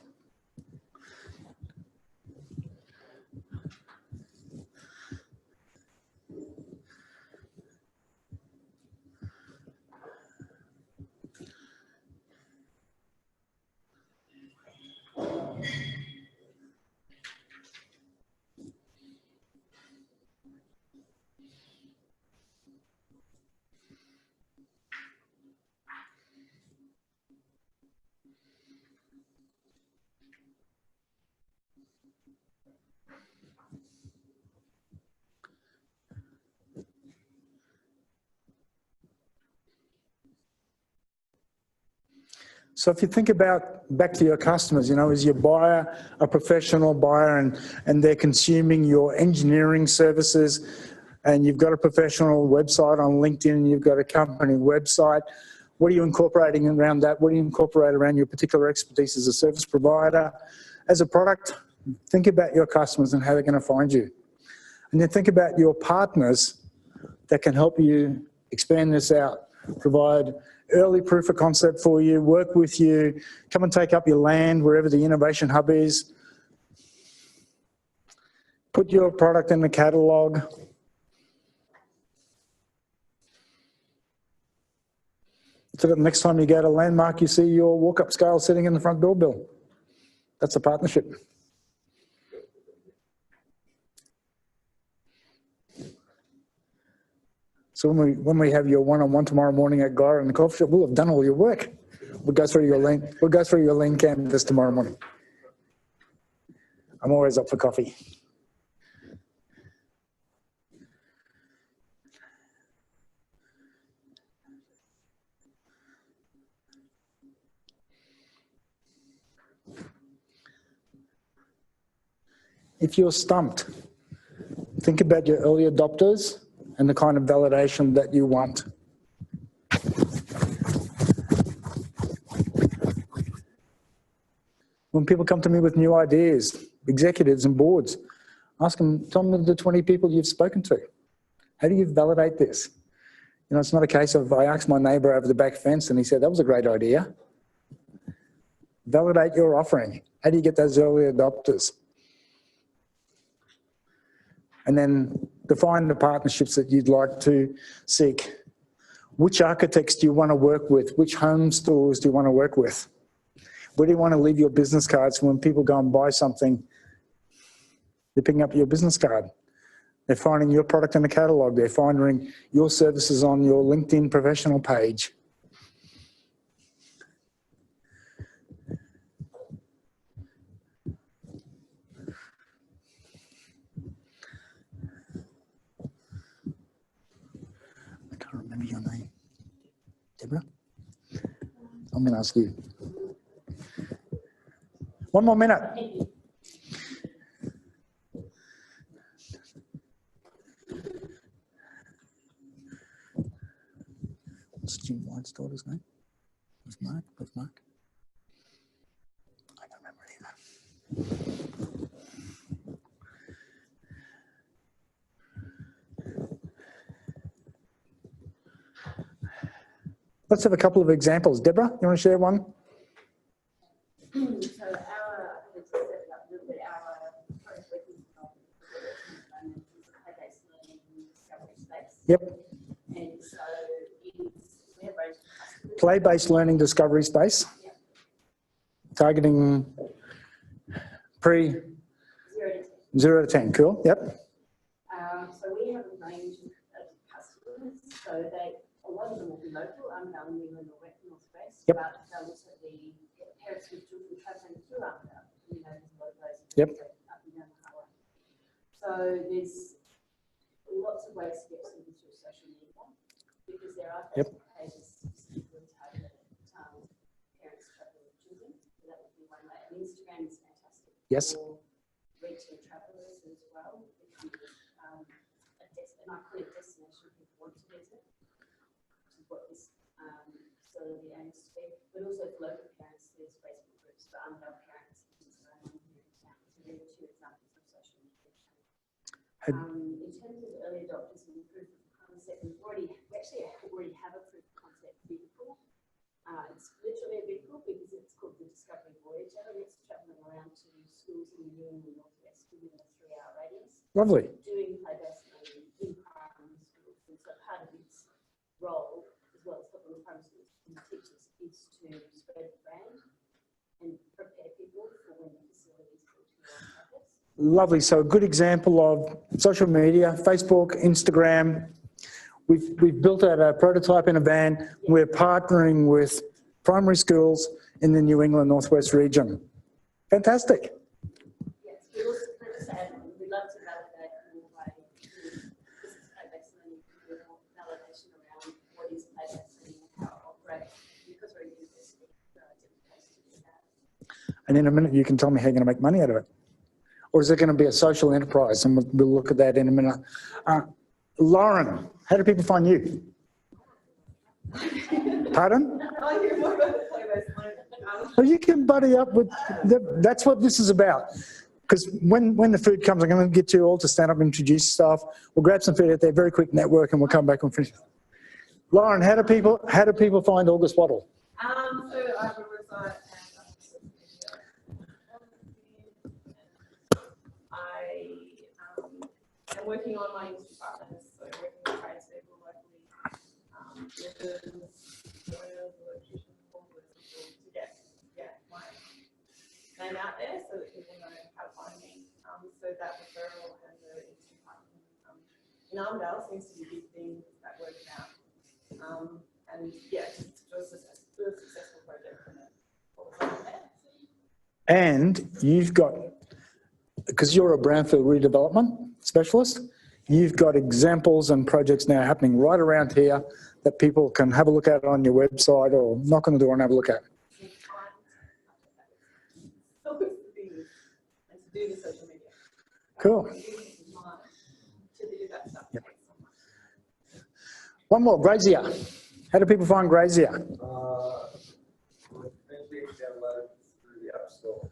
So if you think about back to your customers, you know, is your buyer a professional buyer and they're consuming your engineering services, and you've got a professional website on LinkedIn, you've got a company website, what are you incorporating around that? What do you incorporate around your particular expertise as a service provider? As a product, think about your customers and how they're going to find you. And then think about your partners that can help you expand this out, provide early proof of concept for you, work with you, come and take up your land wherever the innovation hub is. Put your product in the catalogue. So that the next time you go to Landmark, you see your walk-up scale sitting in the front door bill. That's a partnership. So when we have your one-on-one tomorrow morning at Gara in the coffee shop, we'll have done all your work. We'll go through your lean canvas tomorrow morning. I'm always up for coffee. If you're stumped, think about your early adopters and the kind of validation that you want. When people come to me with new ideas, executives and boards, ask them, tell me the 20 people you've spoken to. How do you validate this? You know, it's not a case of, I asked my neighbour over the back fence and he said, that was a great idea. Validate your offering. How do you get those early adopters? And then define the partnerships that you'd like to seek. Which architects do you want to work with? Which home stores do you want to work with? Where do you want to leave your business cards when people go and buy something? They're picking up your business card. They're finding your product in the catalogue. They're finding your services on your LinkedIn professional page. I can't remember your name. Deborah? I'm going to ask you. One more minute. What's Jim White's daughter's name? With Mark? I don't remember either. Let's have a couple of examples. Deborah, you want to share one? So our, just set it up a little bit, our current working is play-based learning discovery space. Yep. And so we have a range of customers. Play-based learning discovery space. Yep. Targeting pre 0 to 10. Cool. Yep. So we have a range of customers. So a lot of them will be local, down in England or Northwest. Yep. But they'll also be parents with children travelling through Armidale. You know, there's a lot of those Yep. up and down the highway. So there's lots of ways to get to them through social media, because there are Facebook pages specifically targeted at parents travelling with children. So that would be one way. And Instagram is fantastic. Yes. For reaching travellers as well. It can be an iconic destination people want to visit, which is what this facility aims to be. But also for local parents, there's Facebook groups for Armidale parents and things going on here in town. So there are two examples of social media. In terms of early adopters and proof of concept, we actually already have a proof of concept vehicle. It's literally a vehicle because it's called the Discovery Voyager, and it's travelling around to schools in the New England Northwest within a 3-hour radius. Lovely. Doing play-based learning in primary schools. And so part of its role, as well as helping the primary schools and teachers, is to spread the brand and prepare people for when the facility is built to on campus. Lovely. So a good example of social media, Facebook, Instagram. We've built out a prototype in a van. We're partnering with primary schools in the New England Northwest region. Fantastic. Yes, we also we love to validate more by this is play-based learning, more validation around what is play-based learning and how it operates, because we're a university, it's And in a minute, you can tell me how you're going to make money out of it. Or is it going to be a social enterprise? And we'll look at that in a minute. Lauren, how do people find you? Pardon? Oh, you're more about the play-based learning. Well, you can buddy up with, that's what this is about. Because when the food comes, I'm going to get you all to stand up and introduce yourself. We'll grab some food out there, very quick network, and we'll come back and finish. Lauren, how do people find August Waddle? So I have a website and I am working on my industry partners, so working with tradespeople locally, lawyers, electricians, plumbers, to get my name out there so that people know how to find me. So that referral and the industry partner in Armdale seems to be a big thing, that word of mouth. And yeah, it's just a successful project. And you've got, because you're a brownfield redevelopment specialist, you've got examples and projects now happening right around here that people can have a look at on your website or knock on the door and have a look at. Cool. Yep. One more, Grazier. How do people find Grazier? Download through the App Store,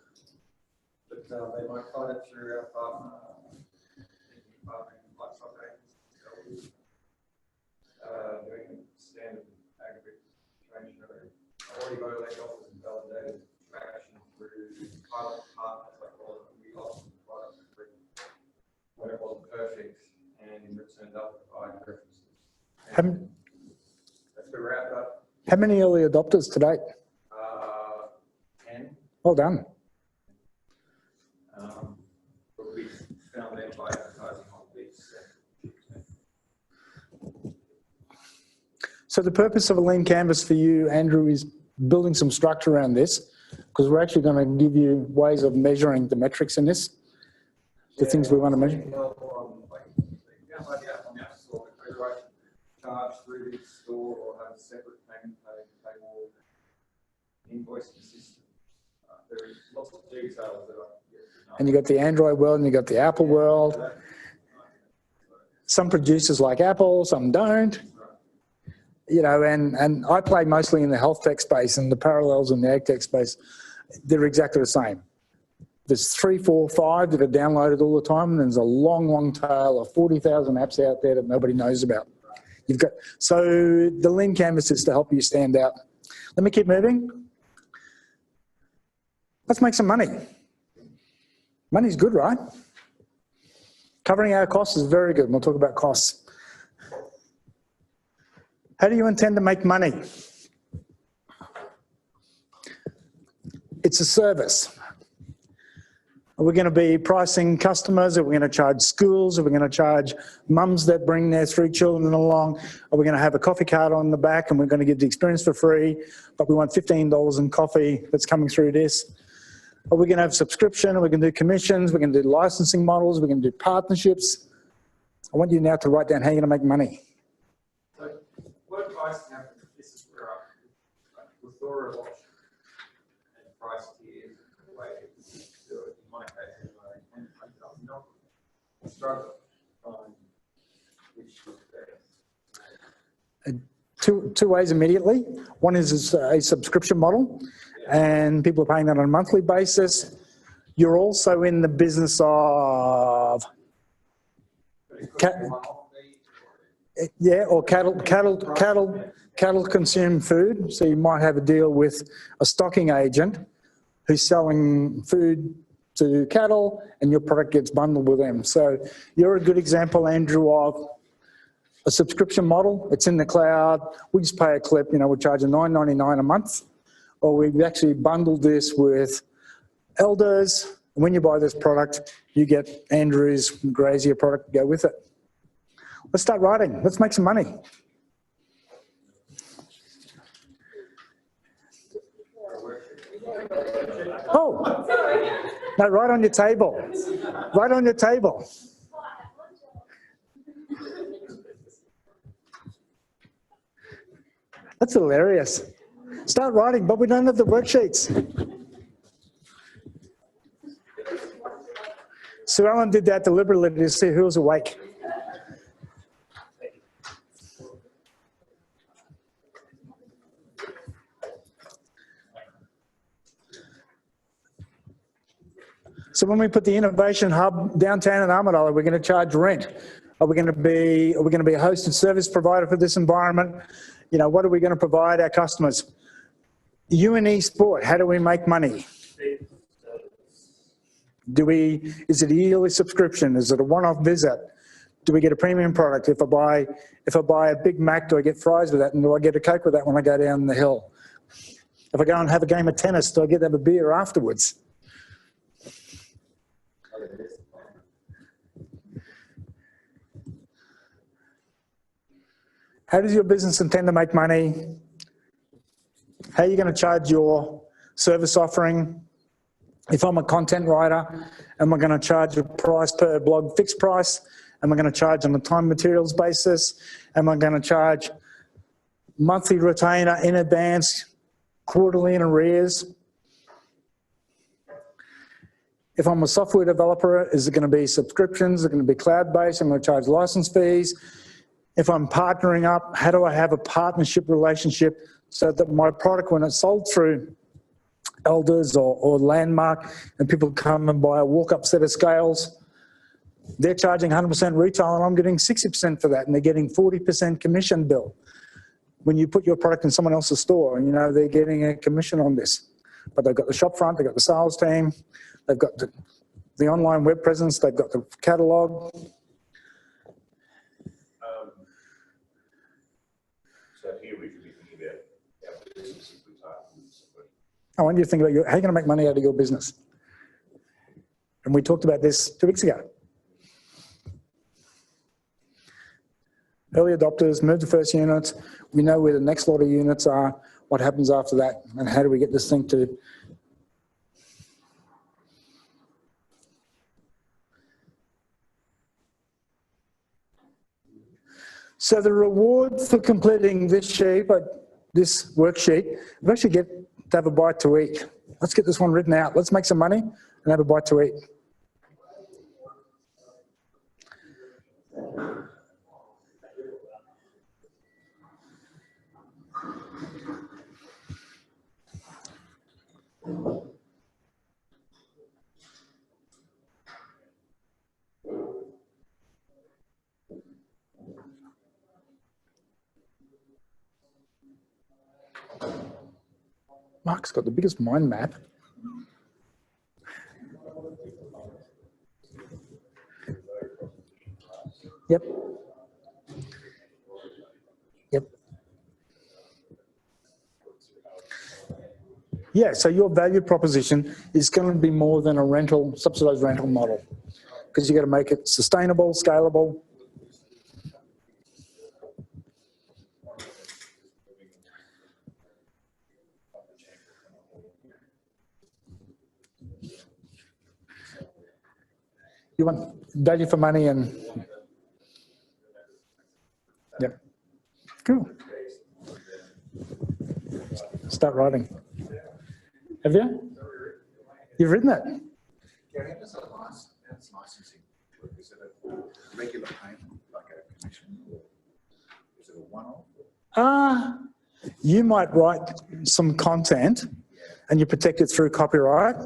but they might find it through our partner, doing standard aggregate training. Already got elect offers and validated traction through pilot partners like all of them. We lost the product when it wasn't perfect and returned up by preferences. That's the wrap up. How many early adopters to date? 10. Well done. But we found them by advertising on these. So the purpose of a lean canvas for you, Andrew, is building some structure around this, because we're actually going to give you ways of measuring the metrics in this, the things we want to measure. Charge through the store or have a separate payment table, invoicing system. There is lots of details that I. And you got the Android world and you got the Apple world. Some producers like Apple, some don't. You know, and I play mostly in the health tech space, and the parallels in the ag tech space, they're exactly the same. There's 3, 4, 5 that are downloaded all the time, and there's a long, long tail of 40,000 apps out there that nobody knows about. You've got, so the lean canvas is to help you stand out. Let me keep moving. Let's make some money. Money's good, right? Covering our costs is very good. We'll talk about costs. How do you intend to make money? It's a service. Are we going to be pricing customers? Are we going to charge schools? Are we going to charge mums that bring their 3 children along? Are we going to have a coffee cart on the back and we're going to give the experience for free, but we want $15 in coffee that's coming through this? Are we going to have subscription? Are we going to do commissions? We're going to do licensing models. We're going to do partnerships. I want you now to write down how you're going to make money. So what advice do you have? This is where we thought of option and price tiers and the way to do it. In my case, anyway, and I'm not struggling to find which is best. Two ways immediately. One is a subscription model, and people are paying that on a monthly basis. You're also in the business of or cattle consume food. So you might have a deal with a stocking agent who's selling food to cattle, and your product gets bundled with them. So you're a good example, Andrew, of a subscription model. It's in the cloud. We just pay a clip. You know, we're charging $9.99 a month, or we've actually bundled this with Elders. And when you buy this product, you get Andrew's Grazier product to go with it. Let's start writing. Let's make some money. Oh, no, right on your table. Right on your table. That's hilarious. Start writing, but we don't have the worksheets. Sue Ellen did that deliberately to see who was awake. So when we put the innovation hub downtown in Armadale, we're going to charge rent. Are we going to be a hosted service provider for this environment? You know, what are we going to provide our customers? U&E Sport, how do we make money? Is it a yearly subscription? Is it a one-off visit? Do we get a premium product? If I buy a Big Mac, do I get fries with that? And do I get a Coke with that when I go down the hill? If I go and have a game of tennis, do I get to have a beer afterwards? How does your business intend to make money? How are you going to charge your service offering? If I'm a content writer, am I going to charge a price per blog fixed price? Am I going to charge on a time materials basis? Am I going to charge monthly retainer in advance, quarterly in arrears? If I'm a software developer, is it going to be subscriptions? Is it going to be cloud-based? Am I going to charge license fees? If I'm partnering up, how do I have a partnership relationship so that my product, when it's sold through Elders or Landmark and people come and buy a walk-up set of scales, they're charging 100% retail and I'm getting 60% for that and they're getting 40% commission bill. When you put your product in someone else's store, you know, they're getting a commission on this. But they've got the shop front, they've got the sales team, they've got the online web presence, they've got the catalogue. So here we should be thinking about our business if we target somebody. I want you to think about how you're going to make money out of your business. And we talked about this 2 weeks ago. Early adopters, move to first units. We know where the next lot of units are, what happens after that, and how do we get this thing to... So the reward for completing this worksheet, we actually get to have a bite to eat. Let's get this one written out. Let's make some money and have a bite to eat. Mark's got the biggest mind map. Yep. Yep. Yeah, so your value proposition is going to be more than a rental, subsidized rental model, because you've got to make it sustainable, scalable. You want value for money and... Yep. Cool. Start writing. Have you? You've written that? Yeah, how does that licensing work? Is it a regular payment, like a commission, or is it a one-off? You might write some content and you protect it through copyright,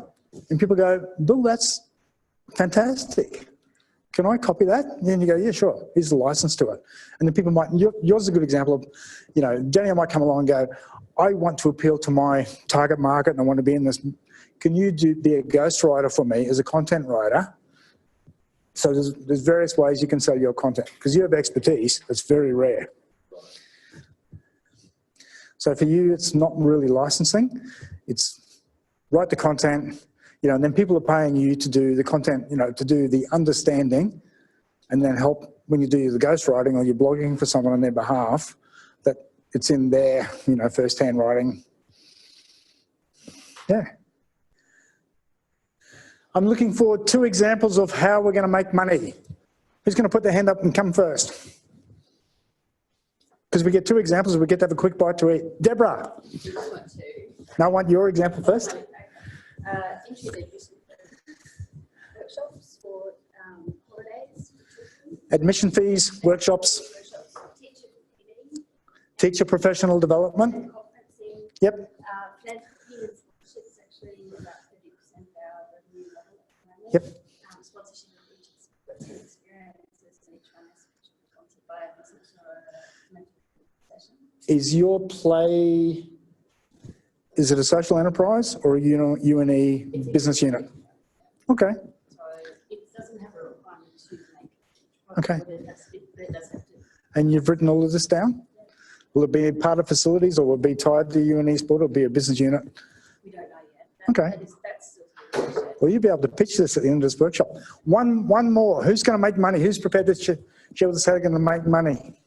and people go, Bill, that's fantastic. Can I copy that? And then you go, yeah, sure. Here's the license to it. And then people might, yours is a good example of, you know, Jenny might come along and go, I want to appeal to my target market and I want to be in this. Can you be a ghostwriter for me as a content writer? So there's various ways you can sell your content because you have expertise that's very rare. So for you, it's not really licensing. It's write the content, you know, and then people are paying you to do the content, you know, to do the understanding and then help when you do the ghostwriting or you're blogging for someone on their behalf, that it's in their, you know, first-hand writing. Yeah. I'm looking for 2 examples of how we're going to make money. Who's going to put their hand up and come first? Because we get 2 examples, we get to have a quick bite to eat. Deborah. No, I want your example first. Workshops for Admission fees, workshops, teacher professional development. Yep. Philanthropy and sponsorship is actually about 30% of our revenue level at the moment. Yep. Sponsorship of each experiences, and each one is sponsored by a business or a mental session. Is your play, is it a social enterprise or a UNE business unit? Okay. So it doesn't have a requirement to make it. Okay. But it does have to. And you've written all of this down? Will it be a part of facilities, or will it be tied to UNE Sport, or be a business unit? We don't know yet. Okay. That's still to be negotiated. Well, you'll be able to pitch this at the end of this workshop. One more. Who's going to make money? Who's prepared to share with us how they're going to make money?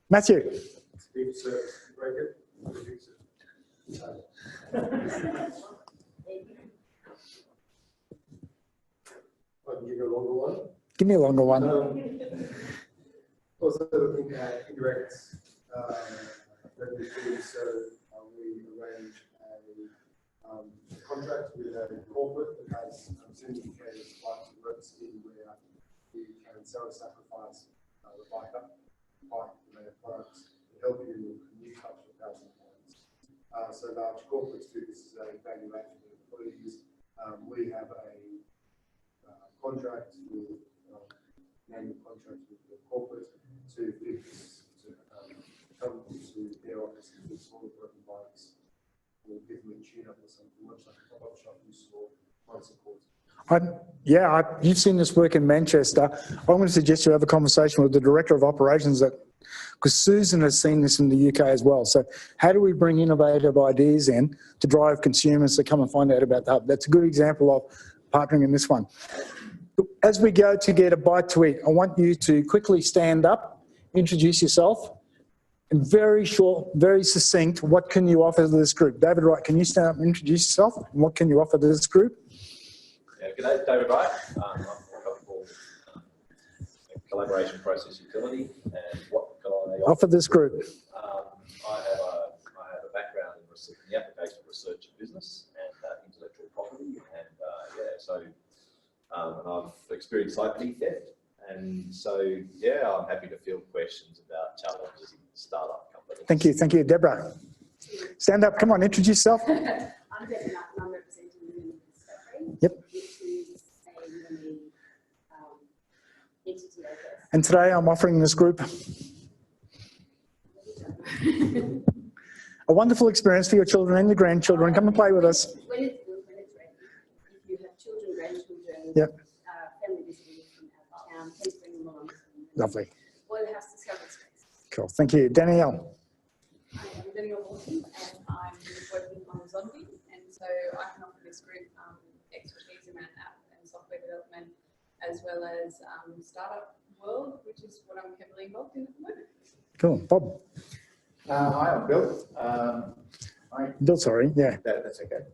Matthew. Break it. I can give you a longer one. Give me a longer one. Also looking at indirect revenue fees, so we arrange a contract with a corporate that has syndicated types of works in where we can self-sacrifice the buy the products to help you with new types of housing plans. So large corporates do this as a value add to their employees. We have a contract with annual contract with the corporate to fix come to their office and fix all the broken bikes, or give them a tune up or something, much like a pop-up shop you saw on support. You've seen this work in Manchester. I'm going to suggest you have a conversation with the Director of Operations, because Susan has seen this in the UK as well. So how do we bring innovative ideas in to drive consumers to come and find out about the hub? That's a good example of partnering in this one. As we go to get a bite to eat, I want you to quickly stand up, introduce yourself, and very short, very succinct, what can you offer to this group? David Wright, can you stand up and introduce yourself? And what can you offer to this group? Yeah, good day, David Wright. I'm a company called Collaboration Process Utility, and what can I Offer this group. I have a background in the application of research and business and intellectual property, and and I've experienced IP theft, and so I'm happy to field questions about challenges in startup companies. Thank you, Deborah. Stand up, come on, introduce yourself. I'm Deborah and I'm representing Women in Discovery. Yep. Which is a women entity, I guess. And today I'm offering this group a wonderful experience for your children and your grandchildren. Come and play with us. When it's ready, if you have children, grandchildren, Yep. family visiting from out of town, please bring them along. Lovely. Boyle House Discovery Space. Cool. Thank you. Danielle. Hi, I'm Danielle Morton, and I'm working on zombie, and so I can offer this group expertise around app and software development, as well as startup world, which is what I'm heavily involved in at the moment. Cool. Bob. Hi, I'm Bill. Bill, sorry. Yeah. That's okay.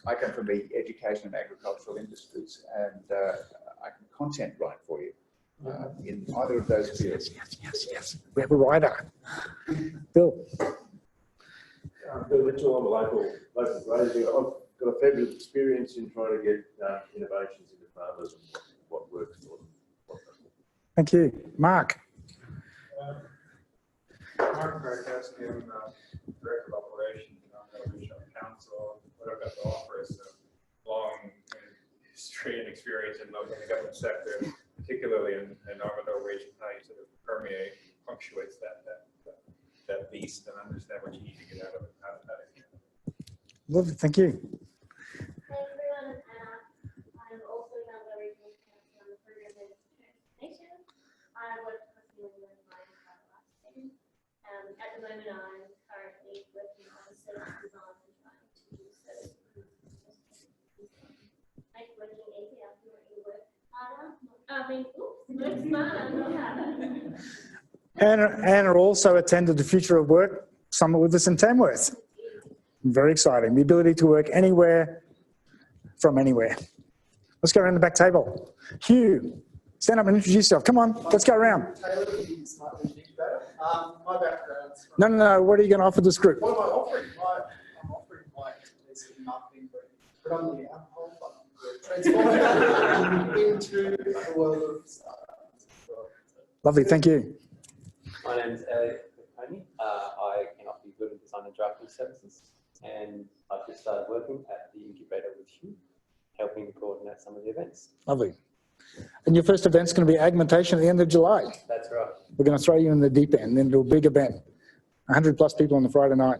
I come from the education and agricultural industries, and I can content write for you in either of those fields. Yes. We have a writer. Bill. Bill Mitchell, I'm a local grader. I've got a fair bit of experience in trying to get innovations into farmers and what works for them. Thank you. Mark. Mark Markowski, I'm Director of Operations and Regional Council. What I've got to offer is a long history and experience in the government sector, particularly in Armidor region, how you sort of permeate, punctuates that beast, and understand what you need to get out of it. Lovely. Thank you. Hi everyone, I'm Anna. I'm also another regional council on the program of transformation. I work for Customer my entire lifespan. At the moment, I'm currently working on service design and trying to use service make working easier, making work harder. Work smarter, not harder. Anna also attended the Future of Work Summit with us in Tamworth. Very exciting. The ability to work anywhere from anywhere. Let's go around the back table. Hugh, stand up and introduce yourself. Come on, let's go around. Taylor, slightly better. My background's No. What are you going to offer this group? what am I offering? I'm offering my expertise in marketing, but predominantly alcohol, but we're transforming into the world of startups. Lovely, thank you. My name's Elliot Coney. I can offer you building design and drafting services, and I've just started working at the incubator with you, helping coordinate some of the events. Lovely. And your first event's going to be augmentation at the end of July. That's right. We're going to throw you in the deep end, then do a big event. 100 plus people on the Friday night.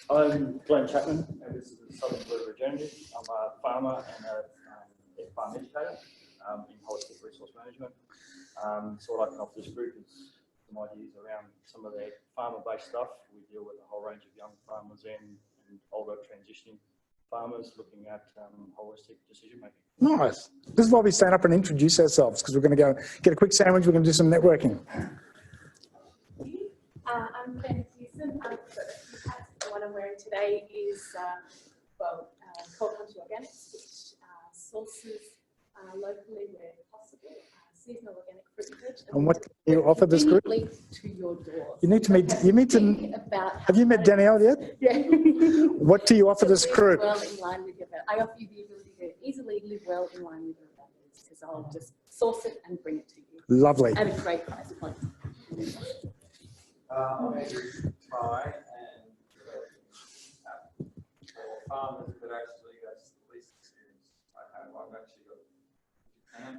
I'm Glenn Chapman, and this is the Southern Blue Regenerative. I'm a farmer and a farm educator in holistic resource management. So what I can offer this group is some ideas around some of the farmer-based stuff. We deal with a whole range of young farmers and older transitioning farmers looking at holistic decision making. Nice. This is why we stand up and introduce ourselves, because we're going to go get a quick sandwich, we're going to do some networking. I'm Ben Houston. I've got a few hats. The one I'm wearing today is, Cold Country Organics, which sources locally where possible, seasonal organic fruit and veg. And what can you offer this group? To your door. You need to meet, have you met Danielle yet? Yeah. What do you offer this group? Well in line with your values. I offer you the ability to easily live well in line with your values, because I'll just source it and bring it to you. Lovely. At a great price point. I'm Andrew Ty, and for farmers that actually that's the least experience I have. I've actually got Japan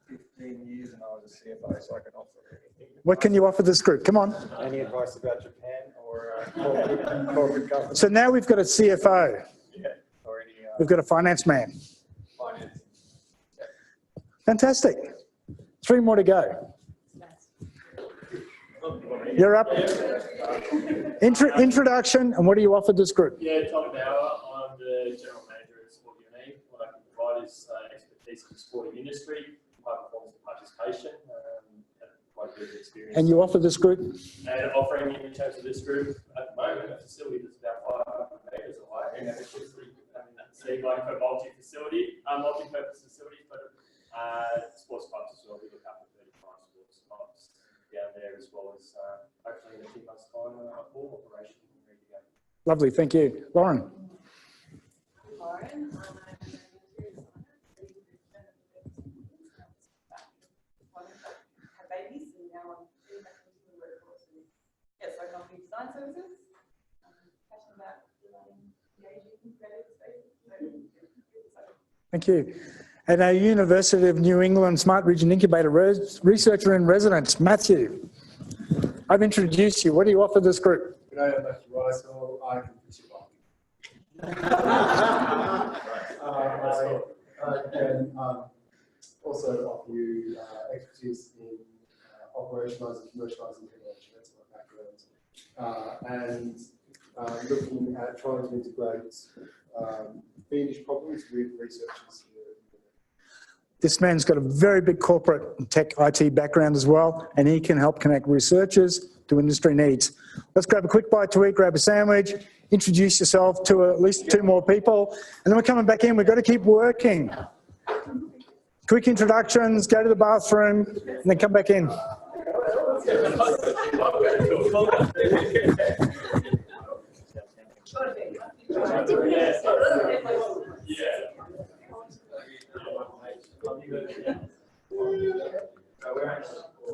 for 15 years, and I was a CFO, so I can offer anything. What can you offer this group? Come on. Any advice about Japan or corporate governance? So now we've got a CFO. Yeah, or any We've got a finance man. finance. Fantastic. 3 more to go. You're up. Introduction, and what do you offer this group? Yeah, Tom Bauer. I'm the general manager at Sport Unique. What I can provide is expertise in the sporting industry, high performance participation, quite a bit of experience. And you offer this group? And offering in terms of this group at the moment, a facility that's about 500 metres away, and that's like a multi-facility, multi-purpose facility, but sports clubs as well. We look after 35 sports clubs down there, as well as hopefully in a few months' time, a full operation ready to go. Lovely, thank you. Lauren. Lauren, I'm a have babies, and now I'm getting back into the workforce. And yes, I can offer you design services. I'm passionate about engaging creative spaces. Thank you. At our University of New England Smart Region Incubator Researcher in Residence, Matthew. I've introduced you. What do you offer this group? Good day, I'm Matthew Weissel. I can fix your bike. I can also offer you expertise in operationalising, commercialising technology. That's my background. And looking at trying to integrate fiendish problems with researchers. This man's got a very big corporate tech IT background as well, and he can help connect researchers to industry needs. Let's grab a quick bite to eat, grab a sandwich, introduce yourself to at least 2 more people, and then we're coming back in. We've got to keep working. Quick introductions, go to the bathroom, and then come back in.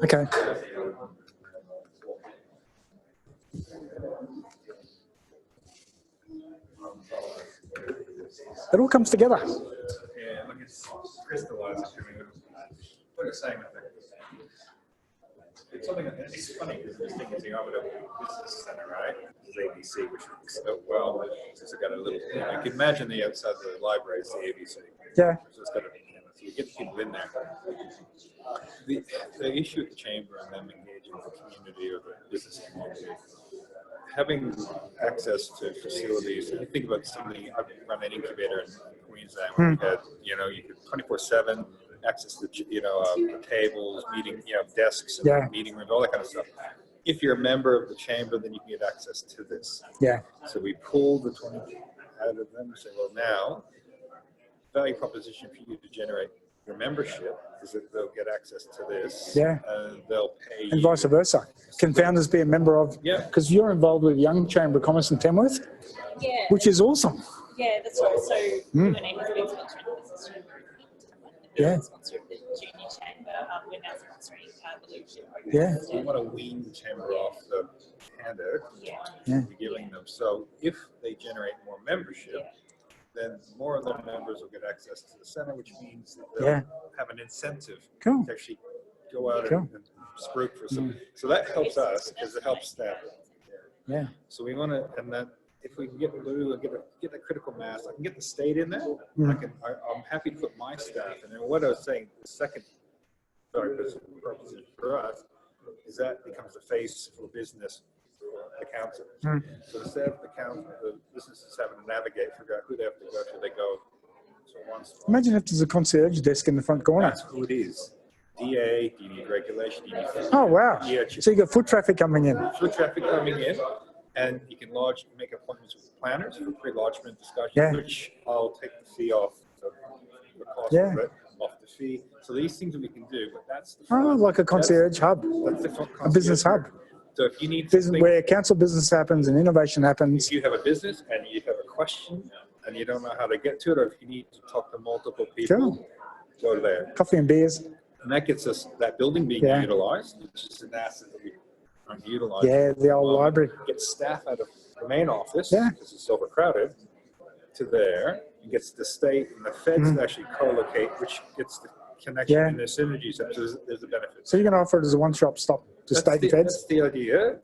Okay. It all comes together. Yeah, look, it's crystallized. What you're saying, it's something. It's funny because this thing is the Armada Business Center, right? This is ABC, which works so well. It's got a little. You can imagine the outside of the library is the ABC. Yeah. So it's got a. So you get people in there. The issue at the chamber and them engaging with the community or the business community, having access to facilities. If you think about something, I've run an incubator in Queensland where we had, you could 24/7 access to, tables, meeting, desks, and meeting rooms, all that kind of stuff. If you're a member of the chamber, then you can get access to this. Yeah. So we pulled the 20 out of them and say, well, now, value proposition for you to generate your membership is that they'll get access to this. Yeah. And they'll pay And vice versa. Can founders be a member of? Yeah. Because you're involved with Young Chamber of Commerce in Tamworth. Yeah. Which is awesome. Yeah, that's right. So UNA has been sponsoring the business chamber. Yeah. Sponsor of the junior chamber, we're now sponsoring the leadership program. Yeah. You want to wean the chamber off the handout Yeah. Yeah. you're giving them. So if they generate more membership, then more of their members will get access to the center, which means that they'll Yeah. have an incentive Cool. to actually go out Cool. and spruik for some. So that helps us because it helps them. Yeah. So we want to, and then if we can get Lou and get the critical mass, I can get the state in there. I'm happy to put my staff in there. What I was saying, the second proposition for us is that becomes the face for business, the council. So instead of the businesses having to navigate, figure out who they have to go to, they go to one spot. Imagine if there's a concierge desk in the front corner. That's who it is. DA, do you need regulation? Do you need Oh, wow. Yeah, So you got foot traffic coming in. foot traffic coming in, and you can make appointments with planners for pre-lodgement discussion, Yeah. which I'll take the fee off, the cost Yeah. of it, off the fee. So these things we can do, but that's the Oh, like a concierge hub, that's the a business hub. So if you need Business, something, where council business happens and innovation happens. if you have a business and you have a question and you don't know how to get to it, or if you need to talk to multiple people, go there. Coffee and beers. And that gets us that building being Yeah. utilized, which is an asset that we aren't utilizing. Yeah, the old library. Get staff out of the main office, Yeah. because it's overcrowded, to there. It gets the state and the feds to actually co-locate, which gets the connection Yeah. and the synergies. So there's a benefit. So you're going to offer it as a one-stop stop to state and That's feds? the idea.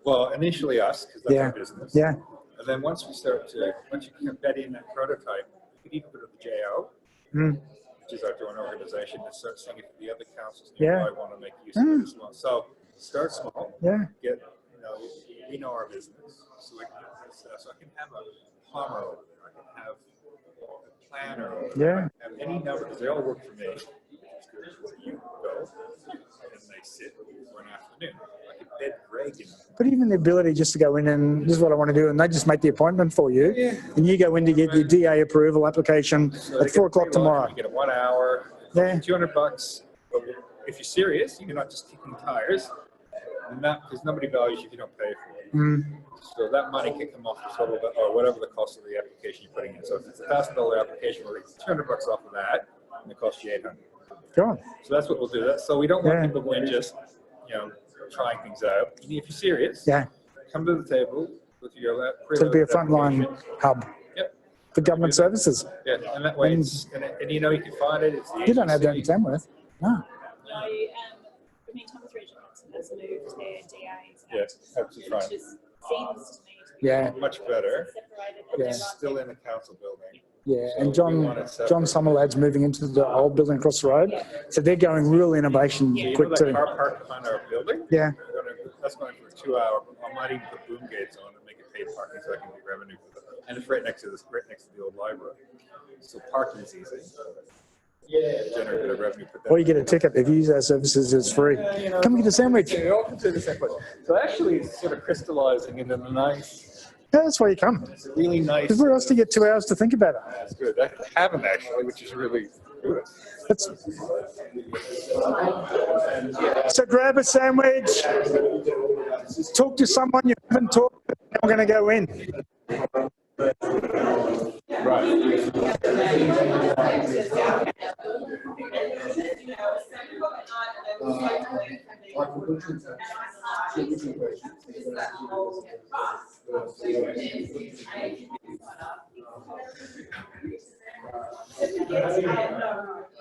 Well, initially us, because that's Yeah. our business. Yeah. And then once you can bed in that prototype, you can even put it with JO, which is our joint organization, and start seeing if the other councils nearby want to make use of it as well. So start small. Yeah. Get, we know our business, so we can get this, so I can have a plumber over there, I can have a planner over there, Yeah. I can have any number, because they all work for me, which is good. So you go, and they sit for an afternoon. I can bed Greg in. But even the ability just to go in and this is what I want to do, and they just make the appointment for you, and you go in to get your DA approval application at 4 o'clock tomorrow. You get a 1 hour, Yeah. $200. But if you're serious, you're not just kicking tires, because nobody values you if you don't pay for it. So that money can come off the total, or whatever the cost of the application you're putting in. So if it's a $1,000 application, we're $200 off of that, and it costs you $800. Go on. So that's what we'll do. So we don't want Yeah. people going just, trying things out. If you're serious, Yeah. come to the table with your So it'll be a frontline hub Yep. for government services. Yeah, and that way, you can find it. It's the You don't have that in agency. Tamworth. No. No, Thomas Region Council has moved their DAs Yeah, out to the absolutely suburbs, right. which seems to me to be Yeah. Much better. separated. Yeah. It's still in the council building. Yeah, So and we John want it separate. Summerlad's moving into the old building across the road. So they're going real innovation You know quick that too. car park behind our building? Yeah. That's going for a 2 hour. I might even put boom gates on and make it paid parking so I can get revenue for it. And it's right next to the old library. So parking is easy. Yeah. Generate a bit of revenue. Or you get a ticket. If you use our services, it's free. Come get a sandwich. Yeah, all consider the same place. So actually it's sort of crystallizing into a nice, Yeah, that's why you come. it's a really nice. Because where else do you get 2 hours to think about it? That's good. I haven't actually, which is really good. So grab a sandwich, talk to someone you haven't talked to, and we're going to go in.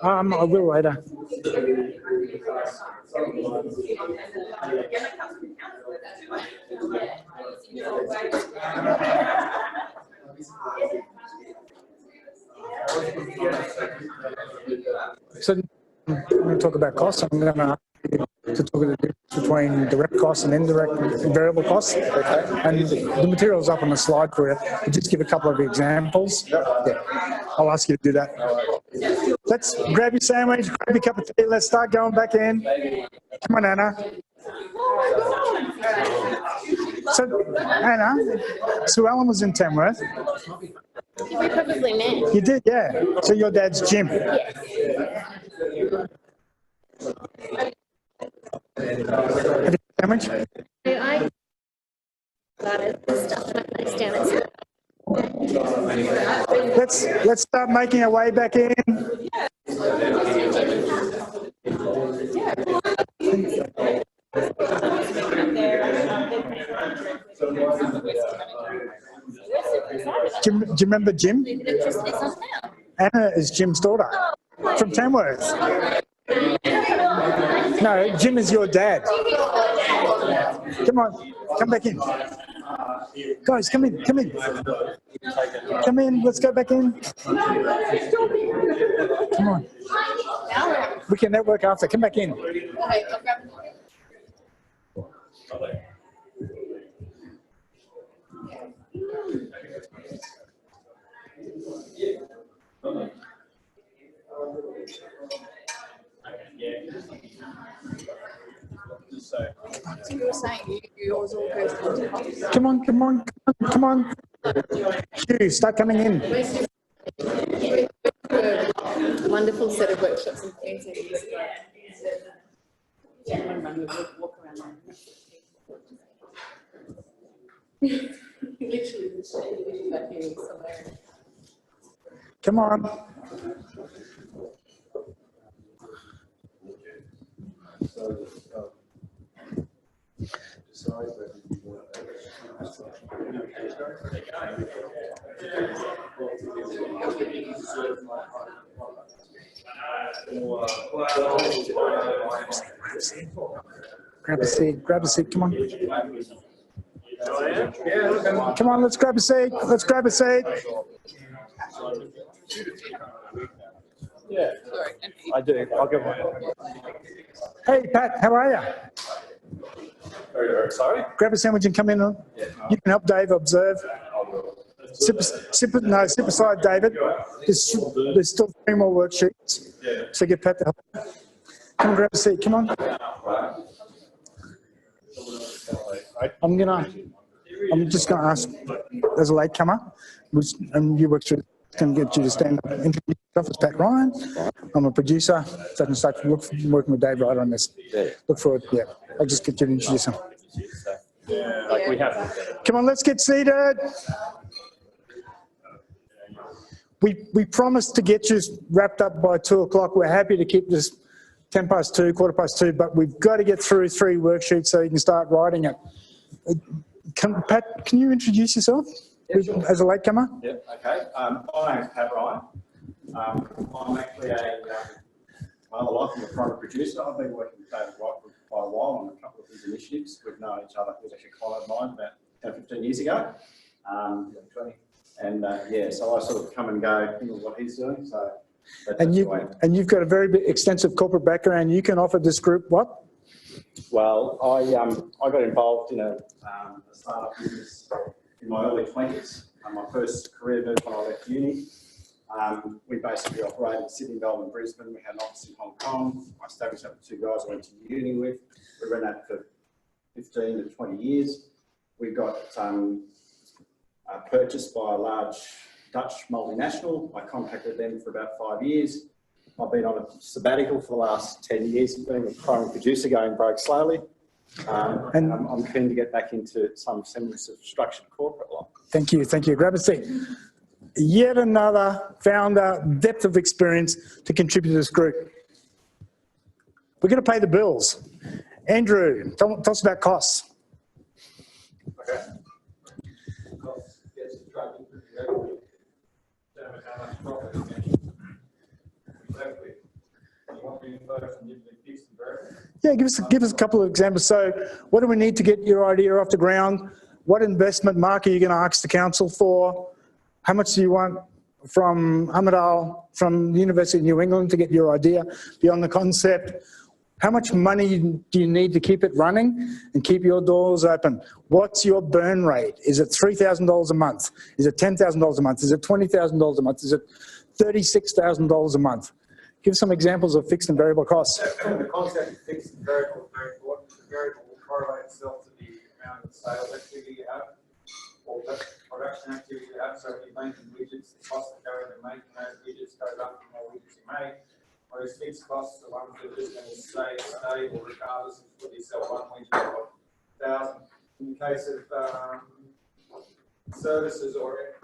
I will later. So I'm going to talk about costs. I'm going to ask you to talk about the difference between direct costs and indirect and variable costs. Okay. And the material's up on the slide for you. But just give a couple of examples. Yeah. I'll ask you to do that. Let's grab your sandwich, grab your cup of tea. Let's start going back in. Come on, Anna. So, Anna, Sue Ellen was in Tamworth. We probably met. You did, yeah. So your dad's Jim. Yes. Have you sandwich? I stuff my place down at Let's start making our way back in. Jim, do you remember Jim? It's not now. Anna is Jim's daughter from Tamworth. No, Jim is your dad. Come on, come back in. Guys, come in, come in. Come in, let's go back in. Come on. We can network after. Come back in. You were saying yours all goes down to coffee. Come on, come on, come on. Hugh, start coming in. Wonderful set of workshops in Queensland. Walk around. Literally, the shade back here somewhere. Come on. Decide whether you want Grab a seat, grab a seat, come on. Come on, let's grab a seat, let's grab a seat. Yeah, I do. I'll give one. Hey, Pat, how are you? Sorry? Grab a sandwich and come in. You can help Dave observe. Sit beside David. There's still 3 more worksheets. So get Pat to help. Come and grab a seat, come on. I'm just gonna ask, as a latecomer, and you work through, can get you to stand up. Introduce yourself as Pat Ryan. I'm a producer, so I can start working with Dave right on this. Look forward, yeah. I'll just get you to introduce him. Like we have. Come on, let's get seated. We promised to get you wrapped up by 2 o'clock. We're happy to keep this 10 past 2, 2:15, but we've got to get through 3 worksheets so you can start writing it. Pat, can you introduce yourself as a latecomer? Yeah, okay. My name is Pat Ryan. I'm actually my other life, I'm a primary producer. I've been working with David White for quite a while on a couple of his initiatives. We've known each other. He was actually a client of mine about 10, 15 years ago. 20. And yeah, so I sort of come and go with what he's doing. So, and you've got a very extensive corporate background. You can offer this group what? Well, I got involved in a startup business in my early 20s. My first career move when I left uni. We basically operated Sydney, Melbourne, Brisbane. We had an office in Hong Kong. I established that with 2 guys I went to uni with. We ran that for 15 to 20 years. We got purchased by a large Dutch multinational. I contracted them for about 5 years. I've been on a sabbatical for the last 10 years, being a primary producer, going broke slowly. And I'm keen to get back into some semblance of structured corporate life. Thank you, thank you. Grab a seat. Yet another founder, depth of experience to contribute to this group. We're going to pay the bills. Andrew, tell us about costs. Okay. Costs, yes, driving pretty regularly. Determine how much profit you make. Exactly. You want me to focus on usually fixed and variable? Yeah, give us a couple of examples. So what do we need to get your idea off the ground? What investment mark are you going to ask the council for? How much do you want from Ahmedal, from the University of New England to get your idea beyond the concept? How much money do you need to keep it running and keep your doors open? What's your burn rate? Is it $3,000 a month? Is it $10,000 a month? Is it $20,000 a month? Is it $36,000 a month? Give some examples of fixed and variable costs. The concept of fixed and variable is very important. The variable will correlate itself to the amount of sales activity you have or production activity you have. So if you're making widgets, the cost of going and making those widgets goes up the more widgets you make. Whereas fixed costs are ones that are just going to stay stable regardless of whether you sell one widget or 1,000. In the case of services or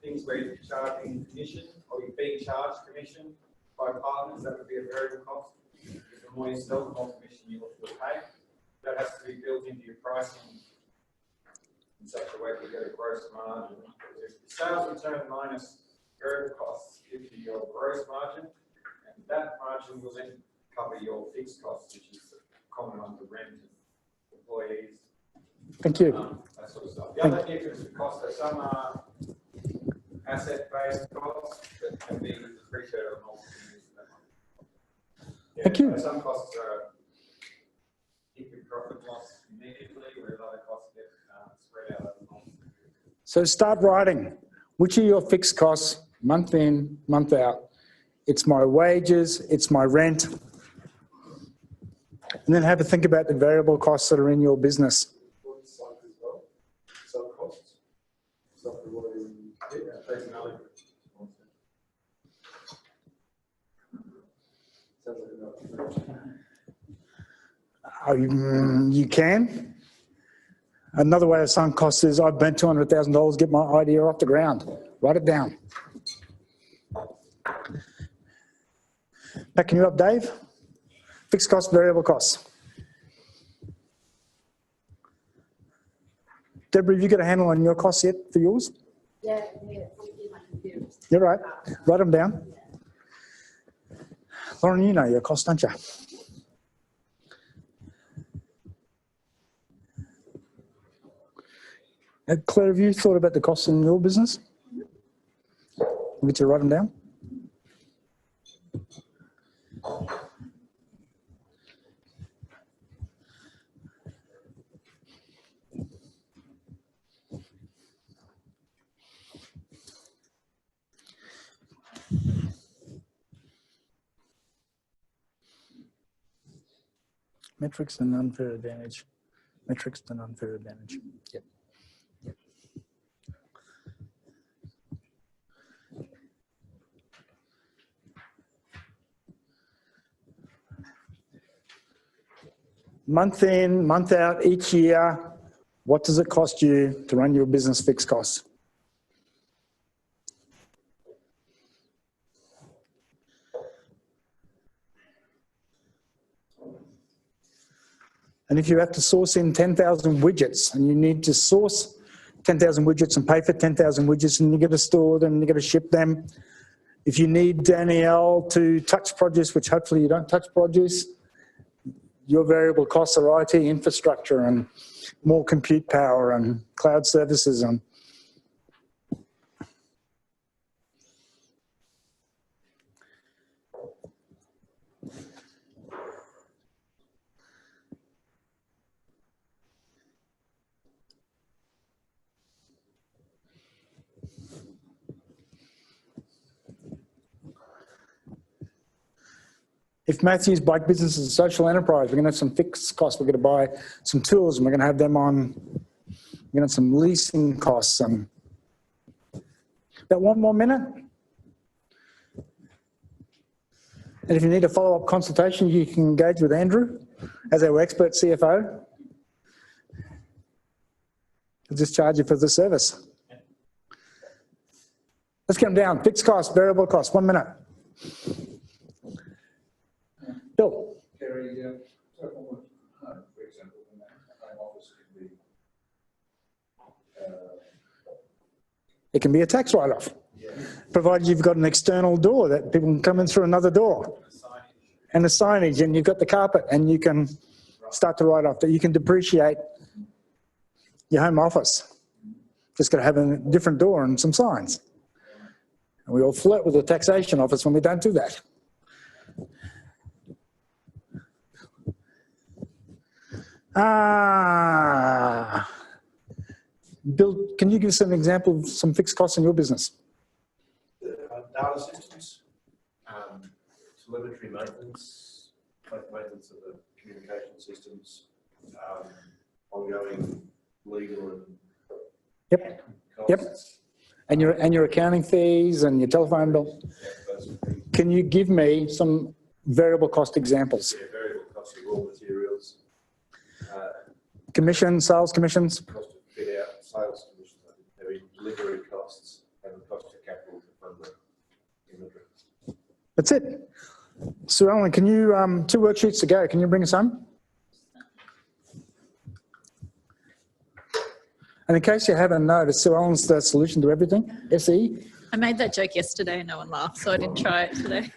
things where you're charging commission or you're being charged commission by partners, that would be a variable cost. Because the more you sell, the more commission you will pay. That has to be built into your pricing in such a way to get a gross margin. If the sales return minus variable costs gives you your gross margin, and that margin will then cover your fixed costs, which is common under rent, employees. Thank you. That sort of stuff. The other difference with costs are some are asset-based costs that can be depreciated on multiple years. Thank you. Some costs are hit with profit and loss immediately, whereas other costs get spread out over multiple years. So start writing. Which are your fixed costs, month in, month out? It's my wages, it's my rent. And then have a think about the variable costs that are in your business. Some costs. Something what you, that's another. You can. Another way of sunk costs is I've burnt $200,000, get my idea off the ground. Write it down. Backing you up, Dave. Fixed costs, variable costs. Deborah, have you got a handle on your costs yet for yours? Yeah, it's in my computer. You're right. Write them down. Lauren, you know your costs, don't you? Claire, have you thought about the costs in your business? Want me to write them down? Metrics and unfair advantage. Metrics and unfair advantage. Yep. Month in, month out, each year, what does it cost you to run your business fixed costs? And if you have to source in 10,000 widgets and you need to source 10,000 widgets and pay for 10,000 widgets and you got to store them and you got to ship them. If you need Danielle to touch produce, which hopefully you don't touch produce, your variable costs are IT infrastructure and more compute power and cloud services. And if Matthew's bike business is a social enterprise, we're going to have some fixed costs. We're going to buy some tools and we're going to have them on, we're going to have some leasing costs. And about 1 more minute. And if you need a follow-up consultation, you can engage with Andrew as our expert CFO. He'll just charge you for the service. Let's get them down. Fixed costs, variable costs, 1 minute. Bill. Kerry, so for example, in that home office can be. It can be a tax write-off, provided you've got an external door that people can come in through another door. And the signage, and you've got the carpet, and you can start to write off that. You can depreciate your home office. Just got to have a different door and some signs. And we all flirt with the taxation office when we don't do that. Bill, can you give us an example of some fixed costs in your business? Data systems, telemetry maintenance, maintenance of the communication systems, ongoing legal and Yep. costs. Yep. And your accounting fees and your telephone bill. Can you give me some variable cost examples? Yeah, variable costs of raw materials. Commission, sales commissions. Cost of fit out, sales commissions, maybe delivery costs, and the cost of capital to fund the inventory. That's it. Sue Ellen, can you, 2 worksheets to go. Can you bring us home? And in case you haven't noticed, Sue Ellen's the solution to everything, SE. I made that joke yesterday and no one laughed, so I didn't try it today.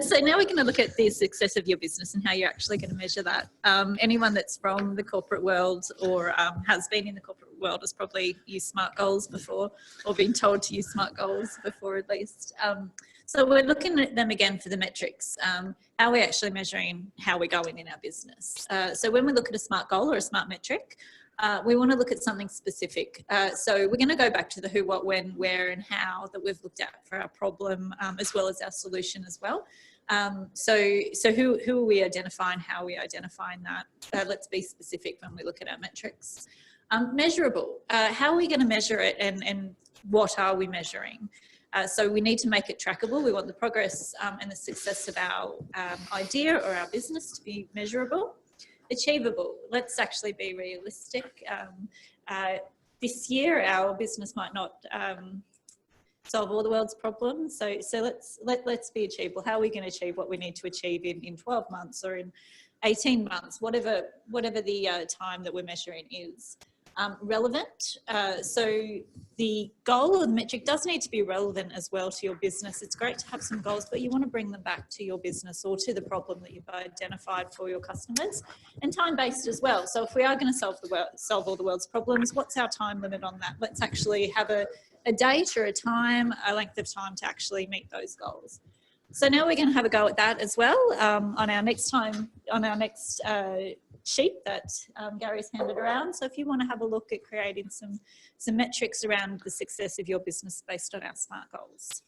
So now we're going to look at the success of your business and how you're actually going to measure that. Anyone that's from the corporate world or has been in the corporate world has probably used SMART goals before, or been told to use SMART goals before at least. So we're looking at them again for the metrics. How are we actually measuring how we're going in our business? So when we look at a SMART goal or a SMART metric, we want to look at something specific. So we're going to go back to the who, what, when, where and how that we've looked at for our problem, as well as our solution as well. So who are we identifying, how are we identifying that? Let's be specific when we look at our metrics. Measurable, how are we going to measure it and what are we measuring? So we need to make it trackable. We want the progress and the success of our idea or our business to be measurable. Achievable, let's actually be realistic. This year our business might not solve all the world's problems, so let's be achievable. How are we going to achieve what we need to achieve in 12 months or in 18 months, whatever the time that we're measuring is. Relevant, so the goal or the metric does need to be relevant as well to your business. It's great to have some goals, but you want to bring them back to your business or to the problem that you've identified for your customers, and time-based as well. So if we are going to solve all the world's problems, what's our time limit on that? Let's actually have a date or a time, a length of time to actually meet those goals. So now we're going to have a go at that as well on our next sheet that Gary's handed around. So if you want to have a look at creating some metrics around the success of your business based on our SMART goals.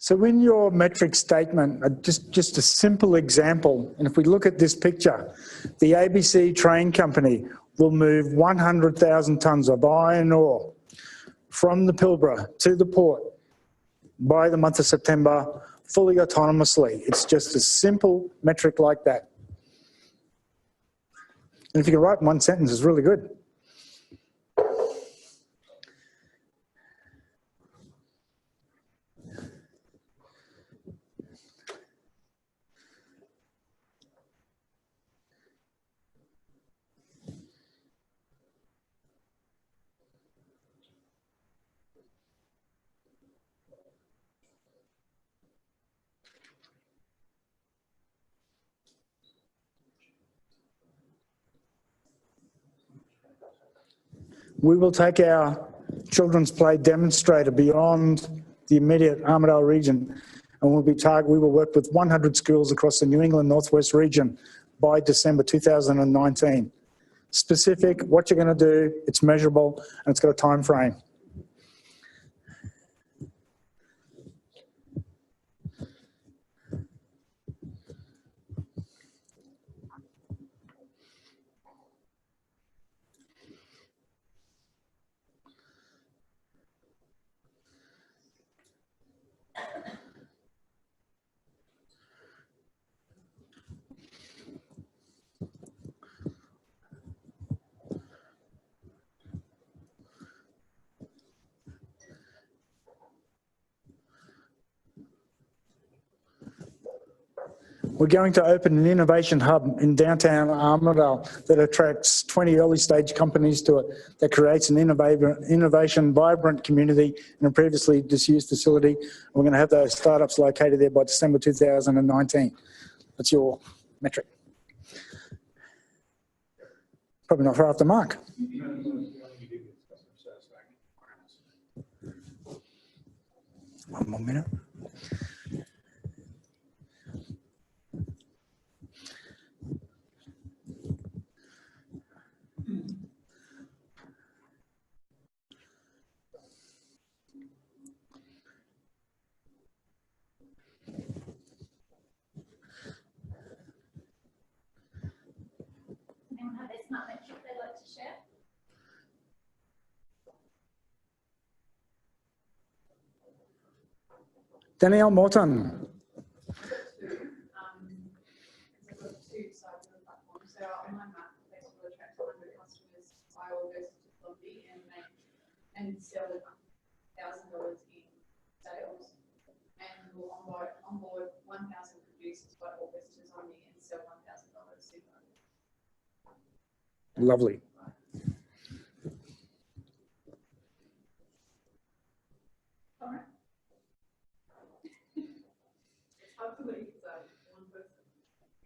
So in your metric statement, just a simple example, and if we look at this picture, the ABC Train Company will move 100,000 tonnes of iron ore from the Pilbara to the port by the month of September, fully autonomously. It's just a simple metric like that. And if you can write in one sentence, it's really good. We will take our children's play demonstrator beyond the immediate Armidale region, and we will work with 100 schools across the New England Northwest region by December 2019. Specific, what you're going to do, it's measurable, and it's got a time frame. We're going to open an innovation hub in downtown Armidale that attracts 20 early stage companies to it, that creates an innovation vibrant community in a previously disused facility. We're going to have those startups located there by December 2019. That's your metric. Probably not far off the mark. One more minute. Anyone have a SMART metric they'd like to share? Danielle Morton. and sell $1,000 in sales, and we'll onboard 1,000 producers by August to Zombie and sell $1,000 super. Lovely. All right. It's hard to leave one person,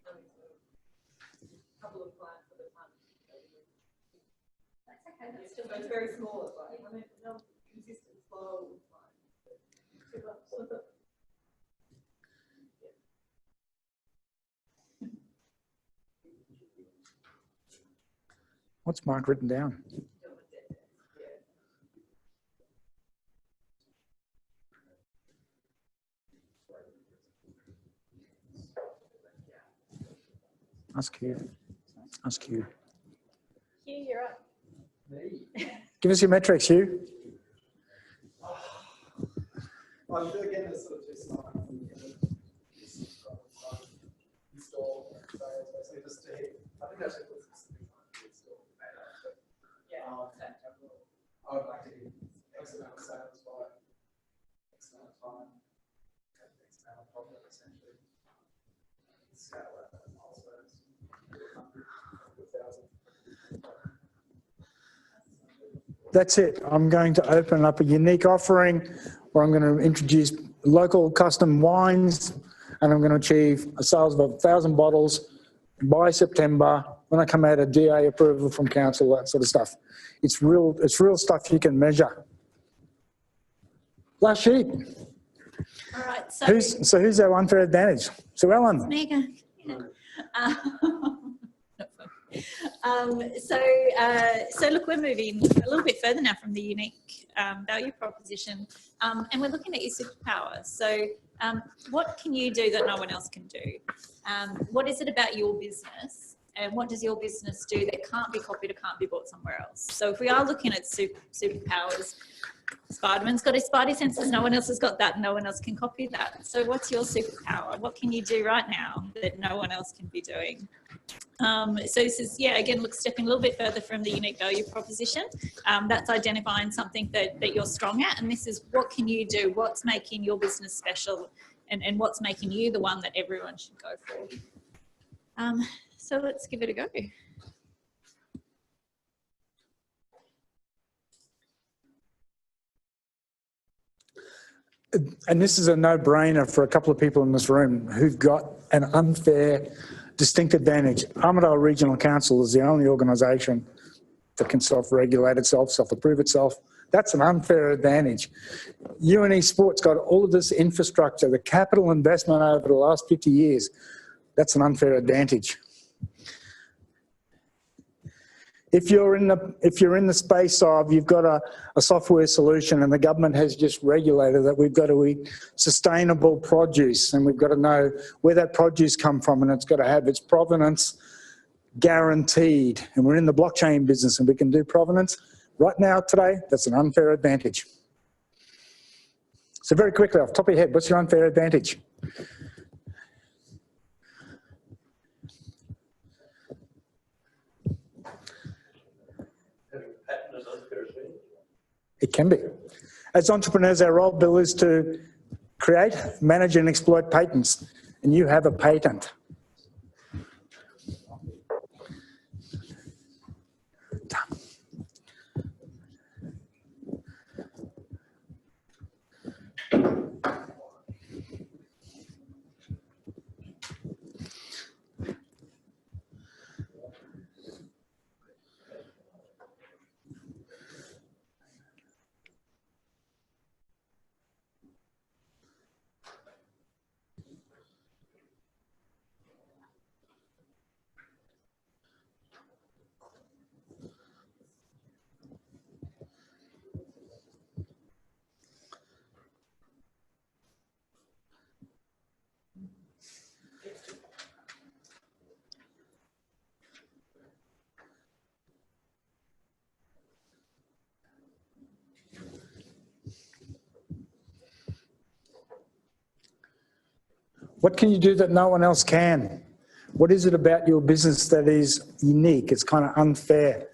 running a couple of clients at a time. That's okay. That's So it's very small, it's like, I mean, no, consistent flow, it's like, too much. What's Mark written down? Ask Hugh. Ask Hugh. Hugh, you're up. Give us your metrics, Hugh. Well, again, there's sort of two sides. Install, sales, basically just to hit, I think that's just specific time to install the data. But, I would like to hit X amount of sales by X amount of time, and X amount of profit essentially. Scale that milestones, 100, 1,000. That's it. I'm going to open up a unique offering where I'm going to introduce local custom wines, and I'm going to achieve a sales of 1,000 bottles by September when I come out of DA approval from council, that sort of stuff. It's real stuff you can measure. Last sheet. All right. So Who's our unfair advantage? So Ellen. Mega. So look, we're moving a little bit further now from the unique value proposition, and we're looking at your superpower. So what can you do that no one else can do? What is it about your business, and what does your business do that can't be copied or can't be bought somewhere else? So if we are looking at superpowers, Spider-Man's got his spidey senses, no one else has got that, no one else can copy that. So what's your superpower? What can you do right now that no one else can be doing? So this is, again, look, stepping a little bit further from the unique value proposition. That's identifying something that you're strong at, and this is what can you do, what's making your business special, and what's making you the one that everyone should go for. So let's give it a go. And this is a no-brainer for a couple of people in this room who've got an unfair, distinct advantage. Armidale Regional Council is the only organisation that can self-regulate itself, self-approve itself. That's an unfair advantage. UNE Sport's got all of this infrastructure, the capital investment over the last 50 years. That's an unfair advantage. If you're in the space of you've got a software solution and the government has just regulated that we've got to eat sustainable produce and we've got to know where that produce come from and it's got to have its provenance guaranteed, and we're in the blockchain business and we can do provenance, right now today, that's an unfair advantage. So very quickly, off the top of your head, what's your unfair advantage? It can be. As entrepreneurs, our role, Bill, is to create, manage and exploit patents. And you have a patent. What can you do that no one else can? What is it about your business that is unique? It's kind of unfair.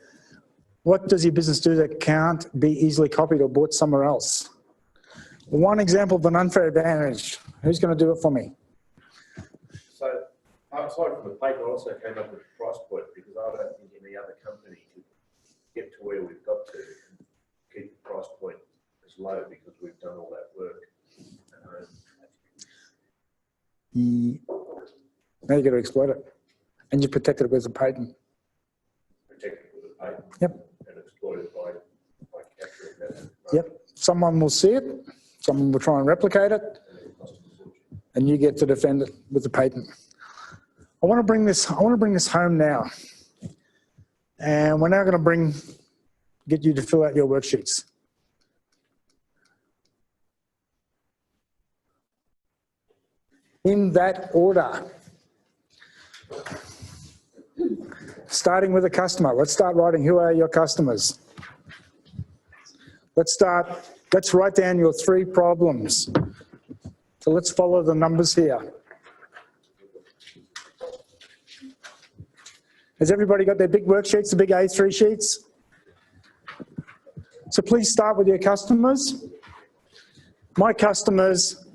What does your business do that can't be easily copied or bought somewhere else? One example of an unfair advantage. Who's going to do it for me? So, aside from the paper, I also came up with a price point because I don't think any other company could get to where we've got to and keep the price point as low because we've done all that work at home. Now you've got to exploit it. And you protect it with a patent. Protect it with a patent. Yep. And exploit it by capturing that. Yep. Someone will see it. Someone will try and replicate it. And you get to defend it with the patent. I want to bring this home now. And we're now going to get you to fill out your worksheets. In that order. Starting with a customer. Let's start writing who are your customers. Let's write down your 3 problems. So let's follow the numbers here. Has everybody got their big worksheets, the big A3 sheets? So please start with your customers. My customers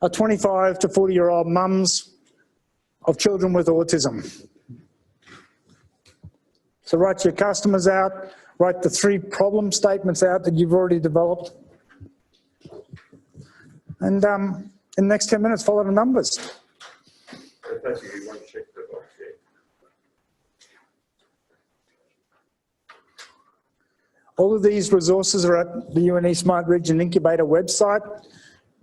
are 25 to 40-year-old mums of children with autism. So write your customers out, write the 3 problem statements out that you've already developed. And in the next 10 minutes, follow the numbers. Basically, one check the box there. All of these resources are at the UNE Smart Region Incubator website.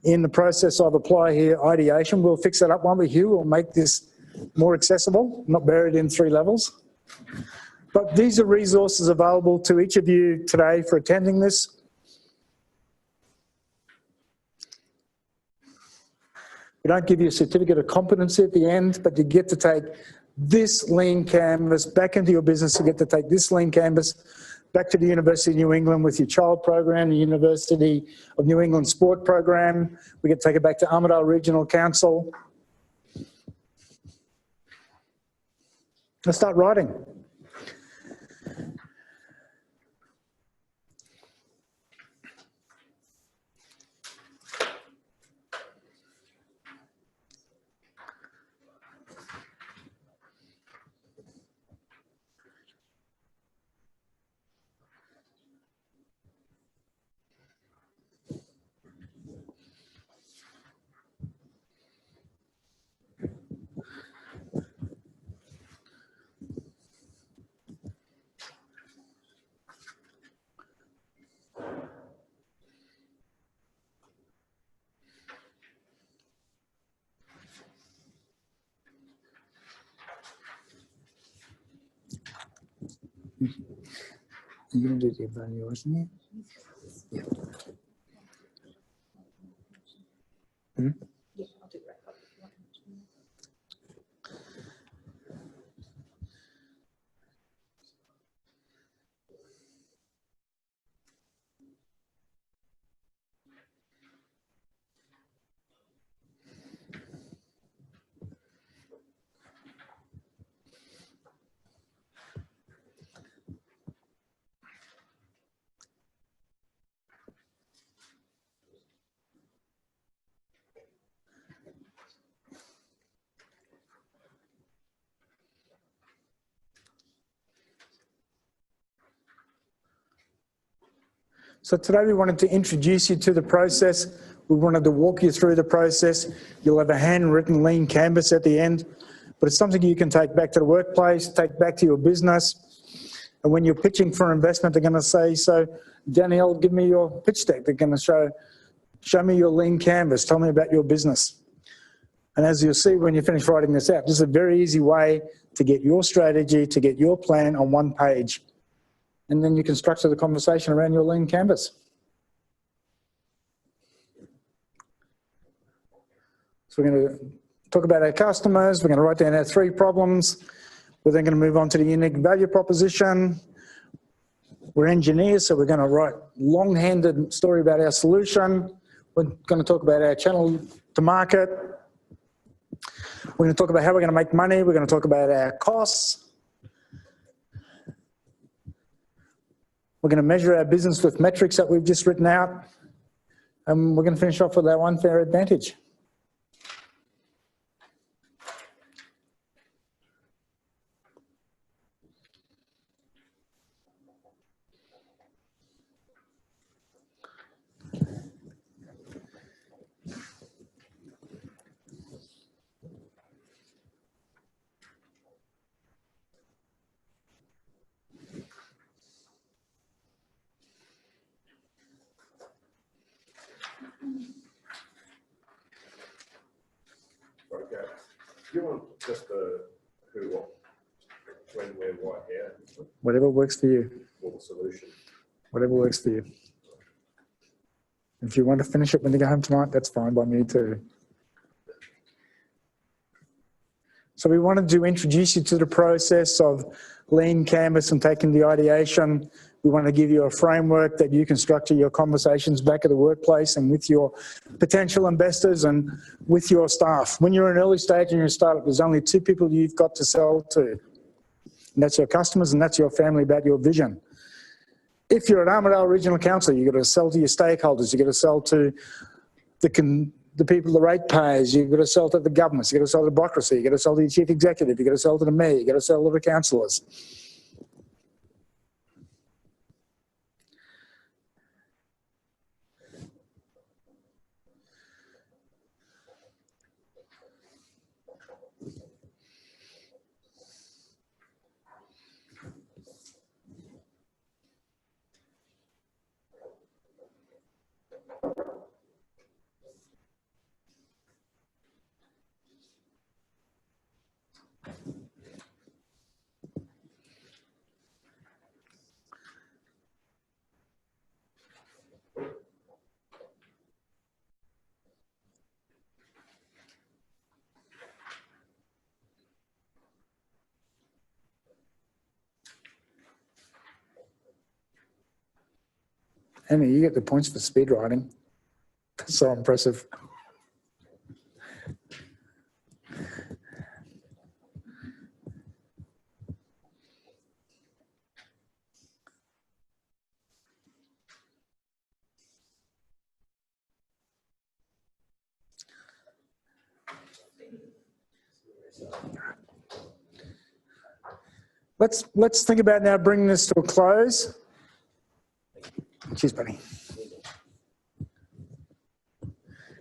In the process of Apply Here ideation, we'll fix that up, won't we, Hugh? We'll make this more accessible, not buried in 3 levels. But these are resources available to each of you today for attending this. We don't give you a certificate of competency at the end, but you get to take this lean canvas back into your business. You get to take this lean canvas back to the University of New England with your child program, the University of New England sport program. We get to take it back to Armidale Regional Council. Let's start writing. You're going to do the evaluation here? Yeah. Hmm? Yeah, I'll do that. So today we wanted to introduce you to the process. We wanted to walk you through the process. You'll have a handwritten lean canvas at the end, but it's something you can take back to the workplace, take back to your business. And when you're pitching for investment, they're going to say, so Danielle, give me your pitch deck. They're going to show me your lean canvas. Tell me about your business. And as you'll see when you finish writing this out, this is a very easy way to get your strategy, to get your plan on one page. And then you can structure the conversation around your lean canvas. So we're going to talk about our customers. We're going to write down our 3 problems. We're then going to move on to the unique value proposition. We're engineers, so we're going to write long-handed story about our solution. We're going to talk about our channel to market. We're going to talk about how we're going to make money. We're going to talk about our costs. We're going to measure our business with metrics that we've just written out. And we're going to finish off with our unfair advantage. Okay. Do you want just the who, what, when, where, why, how, Whatever works for you. or the solution? Whatever works for you. If you want to finish it when you go home tonight, that's fine by me too. So we wanted to introduce you to the process of lean canvas and taking the ideation. We want to give you a framework that you can structure your conversations back at the workplace and with your potential investors and with your staff. When you're in an early stage and you're a startup, there's only two people you've got to sell to. And that's your customers and that's your family about your vision. If you're an Armidale Regional Council, you've got to sell to your stakeholders, you've got to sell to the people, the ratepayers, you've got to sell to the governments, you've got to sell to the bureaucracy, you've got to sell to your chief executive, you've got to sell to the mayor, you've got to sell to the councillors. Annie, you get the points for speed writing. That's so impressive. Let's think about now bringing this to a close. Cheers, buddy.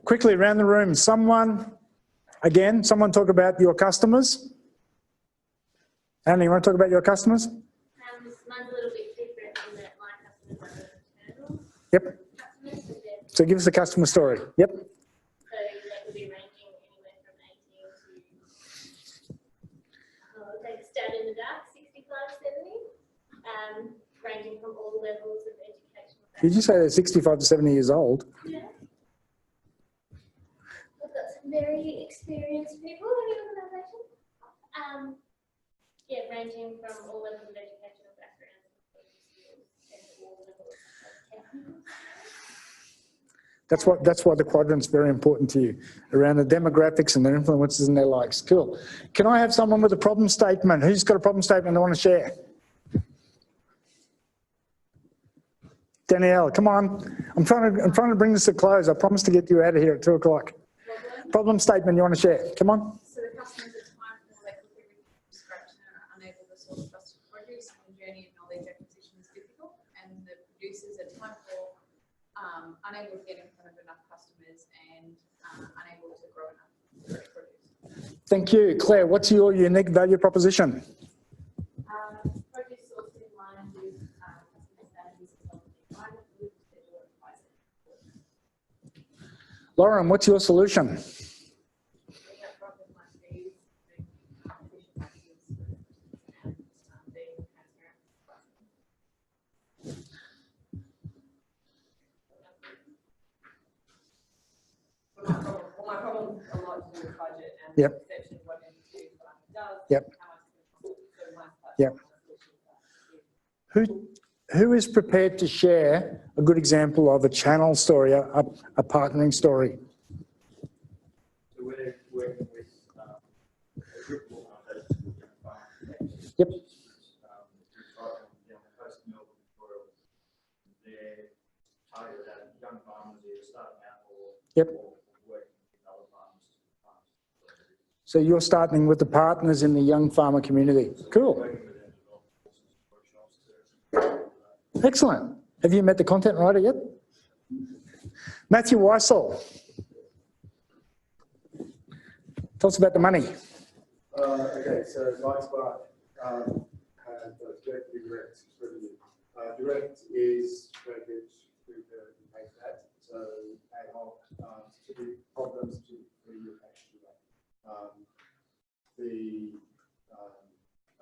Quickly around the room, someone talk about your customers. Annie, you want to talk about your customers? Mine's a little bit different in that my customers are internal Yep. customers. So they're So give us a customer story. Yep. So that could be ranging anywhere from 18 to, they start in the dark, 65, 70, ranging from all levels of education. Did you say they're 65 to 70 years old? Yeah. We've got some very experienced people in the organisation. Yeah, ranging from all levels of educational backgrounds and all levels of technical. That's why the quadrant's very important to you, around the demographics and their influences and their likes. Cool. Can I have someone with a problem statement? Who's got a problem statement they want to share? Danielle, come on. I'm trying to bring this to a close. I promised to get you out of here at 2 o'clock. Problem statement you want to share? Come on. So the customers at times feel they cook everything from scratch and are unable to source trusted produce, and the journey of knowledge acquisition is difficult, and the producers at times feel unable to get in front of enough customers and unable to grow enough fresh produce. Thank you. Claire, what's your unique value proposition? Produce sourced in line with customer standards of the environment, with schedule and pricing. Lauren, what's your solution? My problem a lot to do with budget and Yep. perception of what NG does. Yep. How much so my part, Yep. Who is prepared to share a good example of a channel story, a partnering story? So we're working with a group of organisations. Yep. On the coast of Melbourne, Royal, Yep. or working with other farmers. So you're starting with the partners in the young farmer community. Cool. Working with them to develop courses and workshops to Excellent. Have you met the content writer yet? Matthew Weissel. Tell us about the money. Okay, so MindSpark had direct and indirect revenue. Direct is breakage through the pay that, so ad hoc, specific problems to your action rate. The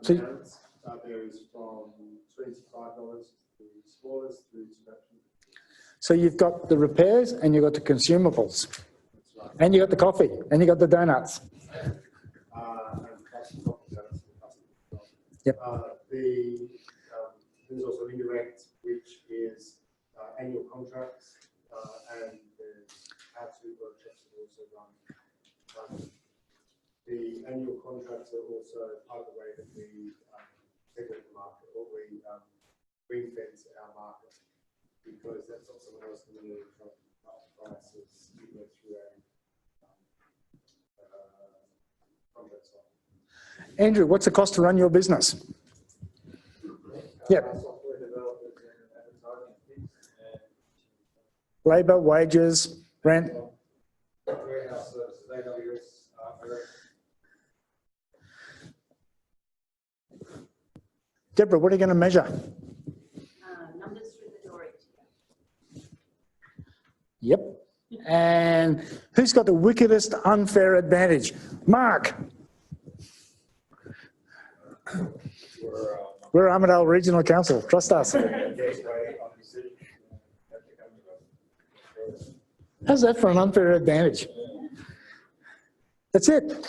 So- amounts varies from $25 to smallest through to about So you've got the repairs and you've got the consumables. that's right. And you got the coffee and you got the donuts. And custom donuts and custom. Yep. There's also indirect, which is annual contracts, and there's how-to workshops that also run. The annual contracts are also part of the way that we segment the market, or we ring fence our market, because that's not someone else can really control prices even through our contract side. Andrew, what's the cost to run your business? Yep. Software developers and advertising fees and Labour, wages, rent. warehouse services, AWS, direct. Deborah, what are you going to measure? Numbers through the door each year. Yep. And who's got the wickedest unfair advantage? Mark. We're Armidale Regional Council. Trust us. How's that for an unfair advantage? That's it.